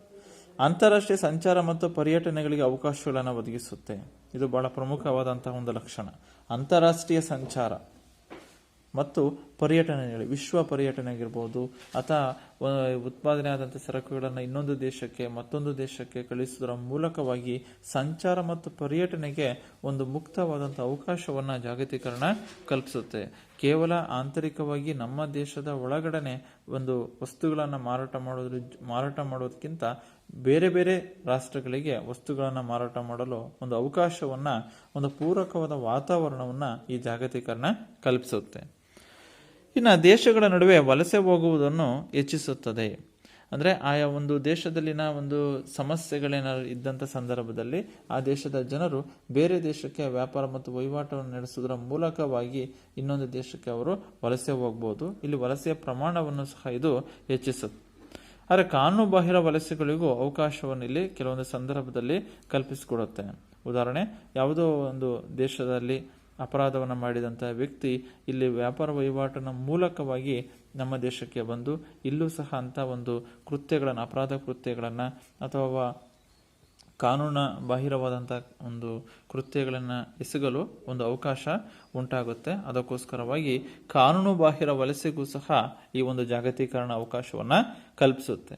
ಅಂತಾರಾಷ್ಟ್ರೀಯ ಸಂಚಾರ ಮತ್ತು ಪರ್ಯಟನೆಗಳಿಗೆ ಅವಕಾಶಗಳನ್ನು ಒದಗಿಸುತ್ತೆ. ಇದು ಬಹಳ ಪ್ರಮುಖವಾದಂತಹ ಒಂದು ಲಕ್ಷಣ. ಅಂತಾರಾಷ್ಟ್ರೀಯ ಸಂಚಾರ ಮತ್ತು ಪರ್ಯಟನೆಗಳು, ವಿಶ್ವ ಪರ್ಯಟನೆ ಆಗಿರ್ಬೋದು ಅಥವಾ ಉತ್ಪಾದನೆ ಆದಂಥ ಸರಕುಗಳನ್ನು ಇನ್ನೊಂದು ದೇಶಕ್ಕೆ ಮತ್ತೊಂದು ದೇಶಕ್ಕೆ ಕಳಿಸುವುದರ ಮೂಲಕವಾಗಿ ಸಂಚಾರ ಮತ್ತು ಪರ್ಯಟನೆಗೆ ಒಂದು ಮುಕ್ತವಾದಂಥ ಅವಕಾಶವನ್ನು ಜಾಗತೀಕರಣ ಕಲ್ಪಿಸುತ್ತೆ. ಕೇವಲ ಆಂತರಿಕವಾಗಿ ನಮ್ಮ ದೇಶದ ಒಳಗಡೆ ಒಂದು ವಸ್ತುಗಳನ್ನು ಮಾರಾಟ ಮಾಡೋದಕ್ಕಿಂತ ಬೇರೆ ಬೇರೆ ರಾಷ್ಟ್ರಗಳಿಗೆ ವಸ್ತುಗಳನ್ನು ಮಾರಾಟ ಮಾಡಲು ಒಂದು ಅವಕಾಶವನ್ನು, ಒಂದು ಪೂರಕವಾದ ವಾತಾವರಣವನ್ನು ಈ ಜಾಗತೀಕರಣ ಕಲ್ಪಿಸುತ್ತೆ. ಇನ್ನು ದೇಶಗಳ ನಡುವೆ ವಲಸೆ ಹೋಗುವುದನ್ನು ಹೆಚ್ಚಿಸುತ್ತದೆ. ಅಂದರೆ ಆಯಾ ಒಂದು ದೇಶದಲ್ಲಿನ ಒಂದು ಸಮಸ್ಯೆಗಳೇನಾದ್ರು ಇದ್ದಂಥ ಸಂದರ್ಭದಲ್ಲಿ ಆ ದೇಶದ ಜನರು ಬೇರೆ ದೇಶಕ್ಕೆ ವ್ಯಾಪಾರ ಮತ್ತು ವಹಿವಾಟವನ್ನು ನಡೆಸುವುದರ ಮೂಲಕವಾಗಿ ಇನ್ನೊಂದು ದೇಶಕ್ಕೆ ಅವರು ವಲಸೆ ಹೋಗ್ಬೋದು. ಇಲ್ಲಿ ವಲಸೆಯ ಪ್ರಮಾಣವನ್ನು ಸಹ ಇದು ಹೆಚ್ಚಿಸುತ್ತೆ. ಆದರೆ ಕಾನೂನುಬಾಹಿರ ವಲಸೆಗಳಿಗೂ ಅವಕಾಶವನ್ನು ಇಲ್ಲಿ ಕೆಲವೊಂದು ಸಂದರ್ಭದಲ್ಲಿ ಕಲ್ಪಿಸಿಕೊಡುತ್ತೆ. ಉದಾಹರಣೆ, ಯಾವುದೋ ಒಂದು ದೇಶದಲ್ಲಿ ಅಪರಾಧವನ್ನು ಮಾಡಿದಂಥ ವ್ಯಕ್ತಿ ಇಲ್ಲಿ ವ್ಯಾಪಾರ ವಹಿವಾಟಿನ ಮೂಲಕವಾಗಿ ನಮ್ಮ ದೇಶಕ್ಕೆ ಬಂದು ಇಲ್ಲೂ ಸಹ ಅಂಥ ಒಂದು ಕೃತ್ಯಗಳನ್ನು, ಅಪರಾಧ ಕೃತ್ಯಗಳನ್ನು ಅಥವಾ ಕಾನೂನು ಬಾಹಿರವಾದಂಥ ಒಂದು ಕೃತ್ಯಗಳನ್ನು ಎಸಗಲು ಒಂದು ಅವಕಾಶ ಉಂಟಾಗುತ್ತೆ. ಅದಕ್ಕೋಸ್ಕರವಾಗಿ ಕಾನೂನು ಬಾಹಿರ ವಲಸೆಗೂ ಸಹ ಈ ಒಂದು ಜಾಗತೀಕರಣ ಅವಕಾಶವನ್ನು ಕಲ್ಪಿಸುತ್ತೆ.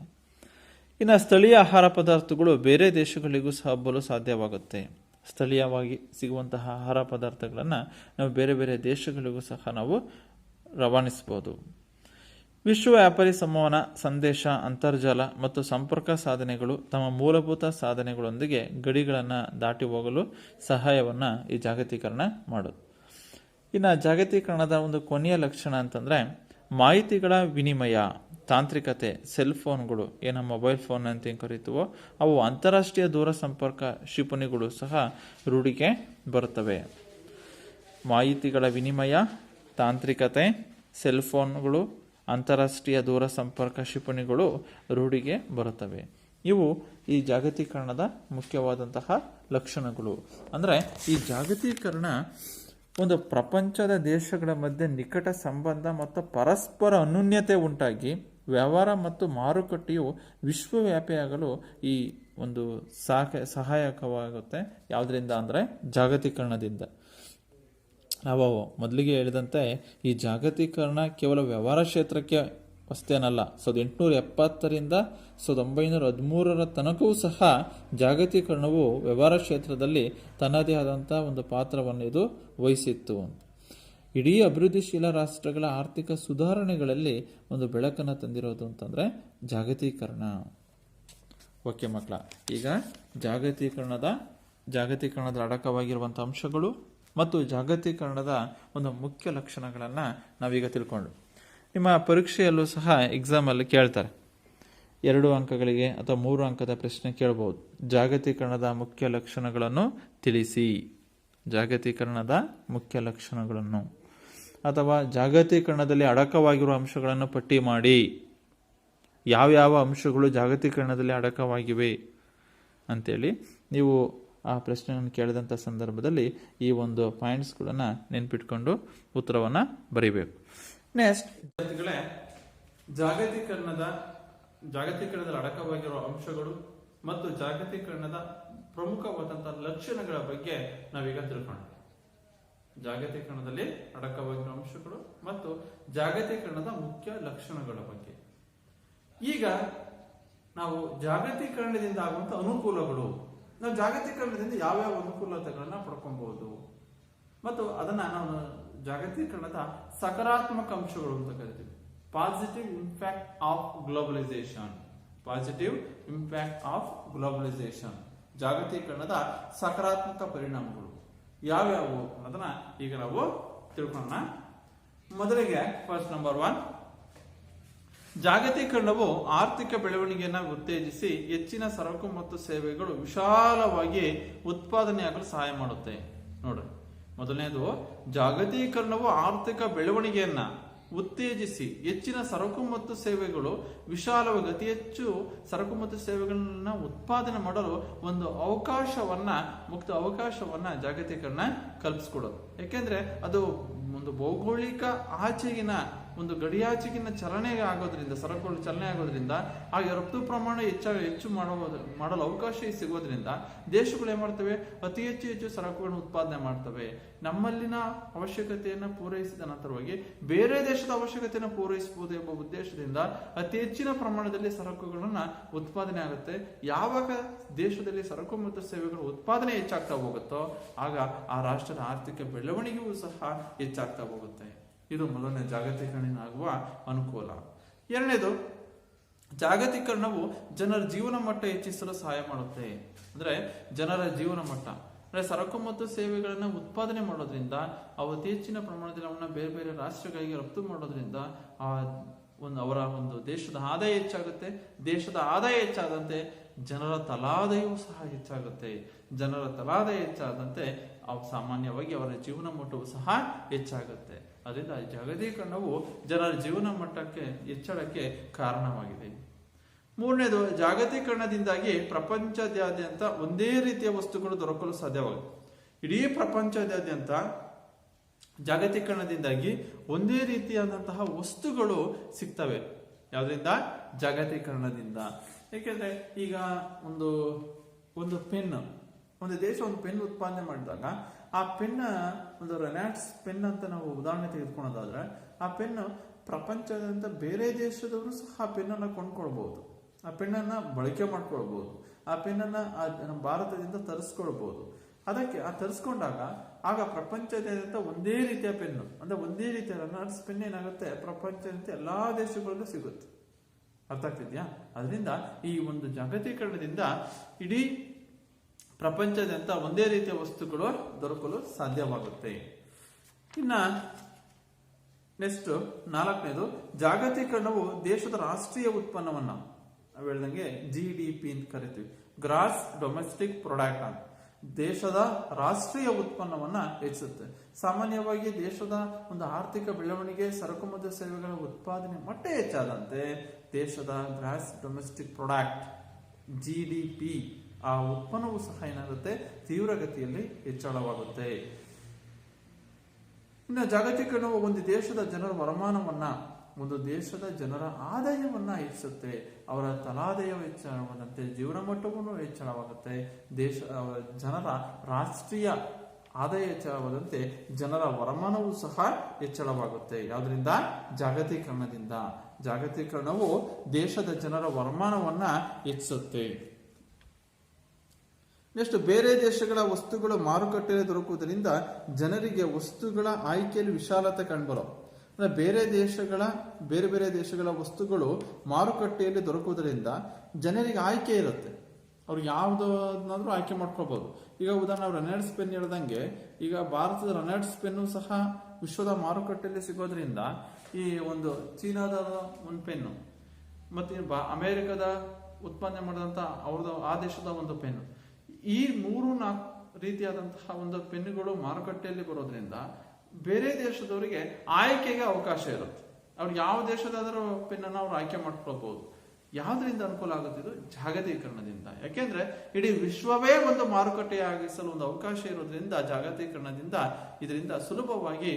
ಇನ್ನು ಸ್ಥಳೀಯ ಆಹಾರ ಪದಾರ್ಥಗಳು ಬೇರೆ ದೇಶಗಳಿಗೂ ಸಹ ಹಬ್ಬಲು ಸಾಧ್ಯವಾಗುತ್ತೆ. ಸ್ಥಳೀಯವಾಗಿ ಸಿಗುವಂತಹ ಆಹಾರ ಪದಾರ್ಥಗಳನ್ನು ನಾವು ಬೇರೆ ಬೇರೆ ದೇಶಗಳಿಗೂ ಸಹ ನಾವು ರವಾನಿಸಬಹುದು. ವಿಶ್ವ ವ್ಯಾಪಾರಿ ಸಂವಹನ, ಸಂದೇಶ, ಅಂತರ್ಜಾಲ ಮತ್ತು ಸಂಪರ್ಕ ಸಾಧನೆಗಳು ತಮ್ಮ ಮೂಲಭೂತ ಸಾಧನೆಗಳೊಂದಿಗೆ ಗಡಿಗಳನ್ನು ದಾಟಿ ಹೋಗಲು ಸಹಾಯವನ್ನು ಈ ಜಾಗತೀಕರಣ ಮಾಡೋದು. ಇನ್ನು ಜಾಗತೀಕರಣದ ಒಂದು ಕೊನೆಯ ಲಕ್ಷಣ ಅಂತಂದರೆ ಮಾಹಿತಿಗಳ ವಿನಿಮಯ, ತಾಂತ್ರಿಕತೆ. ಸೆಲ್ ಫೋನ್ಗಳು, ಏನು ಮೊಬೈಲ್ ಫೋನ್ ಅಂತ ಏನು ಕರಿತೀವೋ ಅವು ಅಂತಾರಾಷ್ಟ್ರೀಯ ದೂರ ಸಂಪರ್ಕ ಕ್ಷಿಪಣಿಗಳು ಸಹ ರೂಢಿಗೆ ಬರುತ್ತವೆ. ಮಾಹಿತಿಗಳ ವಿನಿಮಯ, ತಾಂತ್ರಿಕತೆ, ಸೆಲ್ ಫೋನ್ಗಳು, ಅಂತಾರಾಷ್ಟ್ರೀಯ ದೂರ ಸಂಪರ್ಕ ಕ್ಷಿಪಣಿಗಳು ರೂಢಿಗೆ ಬರುತ್ತವೆ. ಇವು ಈ ಜಾಗತೀಕರಣದ ಮುಖ್ಯವಾದಂತಹ ಲಕ್ಷಣಗಳು. ಅಂದರೆ ಈ ಜಾಗತೀಕರಣ ಒಂದು ಪ್ರಪಂಚದ ದೇಶಗಳ ಮಧ್ಯೆ ನಿಕಟ ಸಂಬಂಧ ಮತ್ತು ಪರಸ್ಪರ ಅನ್ಯೋನ್ಯತೆ ಉಂಟಾಗಿ ವ್ಯವಹಾರ ಮತ್ತು ಮಾರುಕಟ್ಟೆಯು ವಿಶ್ವವ್ಯಾಪಿಯಾಗಲು ಈ ಒಂದು ಸಹಾಯಕವಾಗುತ್ತೆ. ಯಾವುದರಿಂದ ಅಂದರೆ ಜಾಗತೀಕರಣದಿಂದ. ನಾವು ಮೊದಲಿಗೆ ಹೇಳಿದಂತೆ ಈ ಜಾಗತೀಕರಣ ಕೇವಲ ವ್ಯವಹಾರ ಕ್ಷೇತ್ರಕ್ಕೆ ಅಷ್ಟೇನಲ್ಲ. 1870ರಿಂದ 1913 ತನಕವೂ ಸಹ ಜಾಗತೀಕರಣವು ವ್ಯವಹಾರ ಕ್ಷೇತ್ರದಲ್ಲಿ ತನ್ನದೇ ಆದಂಥ ಒಂದು ಪಾತ್ರವನ್ನು ಇದು ವಹಿಸಿತ್ತು. ಇಡೀ ಅಭಿವೃದ್ಧಿಶೀಲ ರಾಷ್ಟ್ರಗಳ ಆರ್ಥಿಕ ಸುಧಾರಣೆಗಳಲ್ಲಿ ಒಂದು ಬೆಳಕನ್ನು ತಂದಿರೋದು ಅಂತಂದರೆ ಜಾಗತೀಕರಣ. ಓಕೆ ಮಕ್ಕಳ, ಈಗ ಜಾಗತೀಕರಣದ ಅಡಕವಾಗಿರುವಂಥ ಅಂಶಗಳು ಮತ್ತು ಜಾಗತೀಕರಣದ ಒಂದು ಮುಖ್ಯ ಲಕ್ಷಣಗಳನ್ನು ನಾವೀಗ ತಿಳ್ಕೊಂಡು, ನಿಮ್ಮ ಪರೀಕ್ಷೆಯಲ್ಲೂ ಸಹ ಎಕ್ಸಾಮಲ್ಲಿ ಕೇಳ್ತಾರೆ, 2 ಅಂಕಗಳಿಗೆ ಅಥವಾ 3 ಅಂಕದ ಪ್ರಶ್ನೆ ಕೇಳಬಹುದು. ಜಾಗತೀಕರಣದ ಮುಖ್ಯ ಲಕ್ಷಣಗಳನ್ನು ತಿಳಿಸಿ, ಜಾಗತೀಕರಣದ ಮುಖ್ಯ ಲಕ್ಷಣಗಳನ್ನು, ಅಥವಾ ಜಾಗತೀಕರಣದಲ್ಲಿ ಅಡಕವಾಗಿರುವ ಅಂಶಗಳನ್ನು ಪಟ್ಟಿ ಮಾಡಿ, ಯಾವ್ಯಾವ ಅಂಶಗಳು ಜಾಗತೀಕರಣದಲ್ಲಿ ಅಡಕವಾಗಿವೆ ಅಂತೇಳಿ ನೀವು ಆ ಪ್ರಶ್ನೆಯನ್ನು ಕೇಳಿದಂಥ ಸಂದರ್ಭದಲ್ಲಿ ಈ ಒಂದು ಪಾಯಿಂಟ್ಸ್ಗಳನ್ನು ನೆನ್ಪಿಟ್ಕೊಂಡು ಉತ್ತರವನ್ನು ಬರೀಬೇಕು. ನೆಕ್ಸ್ಟ್ ವಿದ್ಯಾರ್ಥಿಗಳೇ, ಜಾಗತೀಕರಣದಲ್ಲಿ ಅಡಕವಾಗಿರುವ ಅಂಶಗಳು ಮತ್ತು ಜಾಗತೀಕರಣದ ಪ್ರಮುಖವಾದಂತಹ ಲಕ್ಷಣಗಳ ಬಗ್ಗೆ ನಾವೀಗ ತಿಳ್ಕೊಳ್ಳೋಣ. ಜಾಗತೀಕರಣದಲ್ಲಿ ಅಡಕವಾಗಿರುವ ಅಂಶಗಳು ಮತ್ತು ಜಾಗತೀಕರಣದ ಮುಖ್ಯ ಲಕ್ಷಣಗಳ ಬಗ್ಗೆ. ಈಗ ನಾವು ಜಾಗತೀಕರಣದಿಂದ ಆಗುವಂತ ಅನುಕೂಲಗಳು, ನಾವು ಜಾಗತೀಕರಣದಿಂದ ಯಾವ್ಯಾವ ಅನುಕೂಲತೆಗಳನ್ನ ಪಡ್ಕೊಬಹುದು ಮತ್ತು ಅದನ್ನ ನಾವು ಜಾಗತೀಕರಣದ ಸಕಾರಾತ್ಮಕ ಅಂಶಗಳು ಅಂತ ಕರಿತೀವಿ. Positive impact of globalisation, positive impact of globalisation, ಜಾಗತೀಕರಣದ ಸಕಾರಾತ್ಮಕ ಪರಿಣಾಮಗಳು ಯಾವ್ಯಾವು ಅನ್ನೋದನ್ನ ಈಗ ನಾವು ತಿಳ್ಕೊಳ್ಳೋಣ. ಮೊದಲಿಗೆ ಫಸ್ಟ್ ನಂಬರ್ 1, ಜಾಗತೀಕರಣವು ಆರ್ಥಿಕ ಬೆಳವಣಿಗೆಯನ್ನು ಉತ್ತೇಜಿಸಿ ಹೆಚ್ಚಿನ ಸರಕು ಮತ್ತು ಸೇವೆಗಳು ವಿಶಾಲವಾಗಿ ಉತ್ಪಾದನೆಯಾಗಲು ಸಹಾಯ ಮಾಡುತ್ತೆ. ನೋಡ್ರಿ, ಮೊದಲನೇದು, ಜಾಗತೀಕರಣವು ಆರ್ಥಿಕ ಬೆಳವಣಿಗೆಯನ್ನ ಉತ್ತೇಜಿಸಿ ಹೆಚ್ಚಿನ ಸರಕು ಮತ್ತು ಸೇವೆಗಳು ವಿಶಾಲವಾಗಿ ಅತಿ ಹೆಚ್ಚು ಸರಕು ಮತ್ತು ಸೇವೆಗಳನ್ನ ಉತ್ಪಾದನೆ ಮಾಡಲು ಒಂದು ಮುಕ್ತ ಅವಕಾಶವನ್ನ ಜಾಗತೀಕರಣ ಕಲ್ಪಿಸ್ಕೊಡೋದು. ಯಾಕೆಂದ್ರೆ ಅದು ಒಂದು ಭೌಗೋಳಿಕ ಆಚೆಗಿನ ಒಂದು ಗಡಿಯಾಚೆಗಿನ ಚಲನೆ ಆಗೋದ್ರಿಂದ, ಸರಕುಗಳು ಚಲನೆ ಆಗೋದ್ರಿಂದ ಹಾಗೆ ರಫ್ತು ಪ್ರಮಾಣ ಹೆಚ್ಚು ಮಾಡಲು ಅವಕಾಶ ಸಿಗೋದ್ರಿಂದ ದೇಶಗಳು ಏನ್ ಮಾಡ್ತವೆ, ಅತಿ ಹೆಚ್ಚು ಸರಕುಗಳನ್ನು ಉತ್ಪಾದನೆ ಮಾಡ್ತವೆ. ನಮ್ಮಲ್ಲಿನ ಅವಶ್ಯಕತೆಯನ್ನು ಪೂರೈಸಿದ ನಂತರವಾಗಿ ಬೇರೆ ದೇಶದ ಅವಶ್ಯಕತೆಯನ್ನು ಪೂರೈಸಬಹುದು ಎಂಬ ಉದ್ದೇಶದಿಂದ ಅತಿ ಹೆಚ್ಚಿನ ಪ್ರಮಾಣದಲ್ಲಿ ಸರಕುಗಳನ್ನ ಉತ್ಪಾದನೆ ಆಗುತ್ತೆ. ಯಾವಾಗ ದೇಶದಲ್ಲಿ ಸರಕು ಮತ್ತು ಸೇವೆಗಳ ಉತ್ಪಾದನೆ ಹೆಚ್ಚಾಗ್ತಾ ಹೋಗುತ್ತೋ ಆಗ ಆ ರಾಷ್ಟ್ರದ ಆರ್ಥಿಕ ಬೆಳವಣಿಗೆಯೂ ಸಹ ಹೆಚ್ಚಾಗ್ತಾ ಹೋಗುತ್ತೆ. ಇದು ಮೊದಲನೇ ಜಾಗತೀಕರಣ ಆಗುವ ಅನುಕೂಲ. ಎರಡನೇದು, ಜಾಗತೀಕರಣವು ಜನರ ಜೀವನ ಮಟ್ಟ ಹೆಚ್ಚಿಸಲು ಸಹಾಯ ಮಾಡುತ್ತೆ. ಅಂದ್ರೆ ಜನರ ಜೀವನ ಮಟ್ಟ ಅಂದ್ರೆ ಸರಕು ಮತ್ತು ಸೇವೆಗಳನ್ನ ಉತ್ಪಾದನೆ ಮಾಡೋದ್ರಿಂದ ಅವು ಅತಿ ಹೆಚ್ಚಿನ ಪ್ರಮಾಣದಲ್ಲಿ ಅವನ್ನ ಬೇರೆ ಬೇರೆ ರಾಷ್ಟ್ರಗಳಿಗೆ ರಫ್ತು ಮಾಡೋದ್ರಿಂದ ಅವರ ಒಂದು ದೇಶದ ಆದಾಯ ಹೆಚ್ಚಾಗುತ್ತೆ. ದೇಶದ ಆದಾಯ ಹೆಚ್ಚಾದಂತೆ ಜನರ ತಲಾದಾಯವೂ ಸಹ ಹೆಚ್ಚಾಗುತ್ತೆ. ಜನರ ತಲಾದಾಯ ಹೆಚ್ಚಾದಂತೆ ಸಾಮಾನ್ಯವಾಗಿ ಅವರ ಜೀವನ ಮಟ್ಟವು ಸಹ ಹೆಚ್ಚಾಗುತ್ತೆ. ಅದರಿಂದ ಜಾಗತೀಕರಣವು ಜನರ ಜೀವನ ಮಟ್ಟಕ್ಕೆ ಹೆಚ್ಚಳಕ್ಕೆ ಕಾರಣವಾಗಿದೆ. ಮೂರನೇದು, ಜಾಗತೀಕರಣದಿಂದಾಗಿ ಪ್ರಪಂಚದಾದ್ಯಂತ ಒಂದೇ ರೀತಿಯ ವಸ್ತುಗಳು ದೊರಕಲು ಸಾಧ್ಯವಾಗುತ್ತೆ. ಇಡೀ ಪ್ರಪಂಚದಾದ್ಯಂತ ಜಾಗತೀಕರಣದಿಂದಾಗಿ ಒಂದೇ ರೀತಿಯಾದಂತಹ ವಸ್ತುಗಳು ಸಿಗ್ತವೆ. ಯಾವ್ದ್ರಿಂದ? ಜಾಗತೀಕರಣದಿಂದ. ಏಕೆಂದ್ರೆ ಈಗ ಒಂದು ಪೆನ್, ಒಂದು ದೇಶ ಒಂದು ಪೆನ್ ಉತ್ಪಾದನೆ ಮಾಡಿದಾಗ ಆ ಪೆನ್ನ ಒಂದು ರೆನಾಲ್ಡ್ಸ್ ಪೆನ್ ಅಂತ ನಾವು ಉದಾಹರಣೆ ತೆಗೆದುಕೊಳ್ಳೋದಾದ್ರೆ, ಆ ಪೆನ್ ಪ್ರಪಂಚದಾದ್ಯಂತ ಬೇರೆ ದೇಶದವರು ಸಹ ಆ ಪೆನ್ನನ್ನು ಕೊಂಡ್ಕೊಳ್ಬಹುದು, ಆ ಪೆನ್ನನ್ನು ಬಳಕೆ ಮಾಡ್ಕೊಳ್ಬಹುದು, ಆ ಪೆನ್ನನ್ನು ನಮ್ಮ ಭಾರತದಿಂದ ತರಿಸ್ಕೊಳ್ಬಹುದು. ಅದಕ್ಕೆ ತರಿಸ್ಕೊಂಡಾಗ ಆಗ ಪ್ರಪಂಚದಾದ್ಯಂತ ಒಂದೇ ರೀತಿಯ ಪೆನ್ನು, ಅಂದ್ರೆ ಒಂದೇ ರೀತಿಯ ರೆನಾಲ್ಡ್ಸ್ ಪೆನ್ ಏನಾಗುತ್ತೆ, ಪ್ರಪಂಚದಾದ್ಯಂತ ಎಲ್ಲಾ ದೇಶಗಳಲ್ಲೂ ಸಿಗುತ್ತೆ. ಅರ್ಥ ಆಗ್ತಿದ್ಯಾ? ಅದರಿಂದ ಈ ಒಂದು ಜಾಗತೀಕರಣದಿಂದ ಇಡೀ ಪ್ರಪಂಚದಾದ್ಯಂತ ಒಂದೇ ರೀತಿಯ ವಸ್ತುಗಳು ದೊರಕಲು ಸಾಧ್ಯವಾಗುತ್ತೆ. ಇನ್ನ ನೆಕ್ಸ್ಟ್ ನಾಲ್ಕನೇದು, ಜಾಗತೀಕರಣವು ದೇಶದ ರಾಷ್ಟ್ರೀಯ ಉತ್ಪನ್ನವನ್ನ ನಾವು ಹೇಳ್ದಂಗೆ GDP ಅಂತ ಕರಿತೀವಿ, ಗ್ರಾಸ್ ಡೊಮೆಸ್ಟಿಕ್ ಪ್ರಾಡಕ್ಟ್ ಅಂತ, ದೇಶದ ರಾಷ್ಟ್ರೀಯ ಉತ್ಪನ್ನವನ್ನ ಹೆಚ್ಚಿಸುತ್ತೆ. ಸಾಮಾನ್ಯವಾಗಿ ದೇಶದ ಒಂದು ಆರ್ಥಿಕ ಬೆಳವಣಿಗೆ, ಸರಕು ಮತ್ತು ಸೇವೆಗಳ ಉತ್ಪಾದನೆ ಮಟ್ಟ ಹೆಚ್ಚಾದಂತೆ ದೇಶದ ಗ್ರಾಸ್ ಡೊಮೆಸ್ಟಿಕ್ ಪ್ರಾಡಕ್ಟ್ GDP ಆ ಉತ್ಪನ್ನವು ಸಹ ಏನಾಗುತ್ತೆ, ತೀವ್ರಗತಿಯಲ್ಲಿ ಹೆಚ್ಚಳವಾಗುತ್ತೆ. ಇನ್ನು ಜಾಗತೀಕರಣವು ಒಂದು ದೇಶದ ಜನರ ವರಮಾನವನ್ನ, ಒಂದು ದೇಶದ ಜನರ ಆದಾಯವನ್ನ ಹೆಚ್ಚಿಸುತ್ತೆ. ಅವರ ತಲಾದಾಯ ಹೆಚ್ಚಳವಾದಂತೆ ಜೀವನ ಮಟ್ಟವನ್ನು ಹೆಚ್ಚಳವಾಗುತ್ತೆ. ಜನರ ರಾಷ್ಟ್ರೀಯ ಆದಾಯ ಹೆಚ್ಚಳವಾದಂತೆ ಜನರ ವರಮಾನವೂ ಸಹ ಹೆಚ್ಚಳವಾಗುತ್ತೆ. ಯಾವುದರಿಂದ? ಜಾಗತೀಕರಣದಿಂದ. ಜಾಗತೀಕರಣವು ದೇಶದ ಜನರ ವರಮಾನವನ್ನ ಹೆಚ್ಚಿಸುತ್ತೆ. ನೆಕ್ಸ್ಟ್ ಬೇರೆ ದೇಶಗಳ ವಸ್ತುಗಳು ಮಾರುಕಟ್ಟೆಯಲ್ಲಿ ದೊರಕುವುದರಿಂದ ಜನರಿಗೆ ವಸ್ತುಗಳ ಆಯ್ಕೆಯಲ್ಲಿ ವಿಶಾಲತೆ ಕಂಡುಬರೋ ಅಂದ್ರೆ ಬೇರೆ ಬೇರೆ ದೇಶಗಳ ವಸ್ತುಗಳು ಮಾರುಕಟ್ಟೆಯಲ್ಲಿ ದೊರಕುವುದರಿಂದ ಜನರಿಗೆ ಆಯ್ಕೆ ಇರುತ್ತೆ. ಅವ್ರು ಯಾವುದನ್ನಾದ್ರೂ ಆಯ್ಕೆ ಮಾಡ್ಕೋಬಹುದು. ಈಗ ಉದಾಹರಣೆ ರೆನಾಲ್ಡ್ಸ್ ಪೆನ್ ಹೇಳ್ದಂಗೆ ಈಗ ಭಾರತದ ರೆನಾಲ್ಡ್ಸ್ ಪೆನ್ನು ಸಹ ವಿಶ್ವದ ಮಾರುಕಟ್ಟೆಯಲ್ಲಿ ಸಿಗೋದ್ರಿಂದ ಈ ಒಂದು ಚೀನಾದ ಒಂದು ಪೆನ್ನು ಮತ್ತೆ ಅಮೆರಿಕದ ಉತ್ಪಾದನೆ ಮಾಡಿದಂತ ಅವ್ರದ್ದು ಆ ದೇಶದ ಒಂದು ಪೆನ್ನು, ಈ 3-4 ರೀತಿಯಾದಂತಹ ಒಂದು ಪೆನ್ನುಗಳು ಮಾರುಕಟ್ಟೆಯಲ್ಲಿ ಬರೋದ್ರಿಂದ ಬೇರೆ ದೇಶದವರಿಗೆ ಆಯ್ಕೆಗೆ ಅವಕಾಶ ಇರುತ್ತೆ. ಅವ್ರು ಯಾವ ದೇಶದಾದರೂ ಪೆನ್ನನ್ನು ಅವ್ರು ಆಯ್ಕೆ ಮಾಡ್ಕೊಳ್ಬಹುದು. ಯಾವ್ದ್ರಿಂದ ಅನುಕೂಲ ಆಗುತ್ತೆ? ಇದು ಜಾಗತೀಕರಣದಿಂದ. ಯಾಕೆಂದ್ರೆ ಇಡೀ ವಿಶ್ವವೇ ಒಂದು ಮಾರುಕಟ್ಟೆಯಾಗಿಸಲು ಒಂದು ಅವಕಾಶ ಇರೋದ್ರಿಂದ ಜಾಗತೀಕರಣದಿಂದ ಇದರಿಂದ ಸುಲಭವಾಗಿ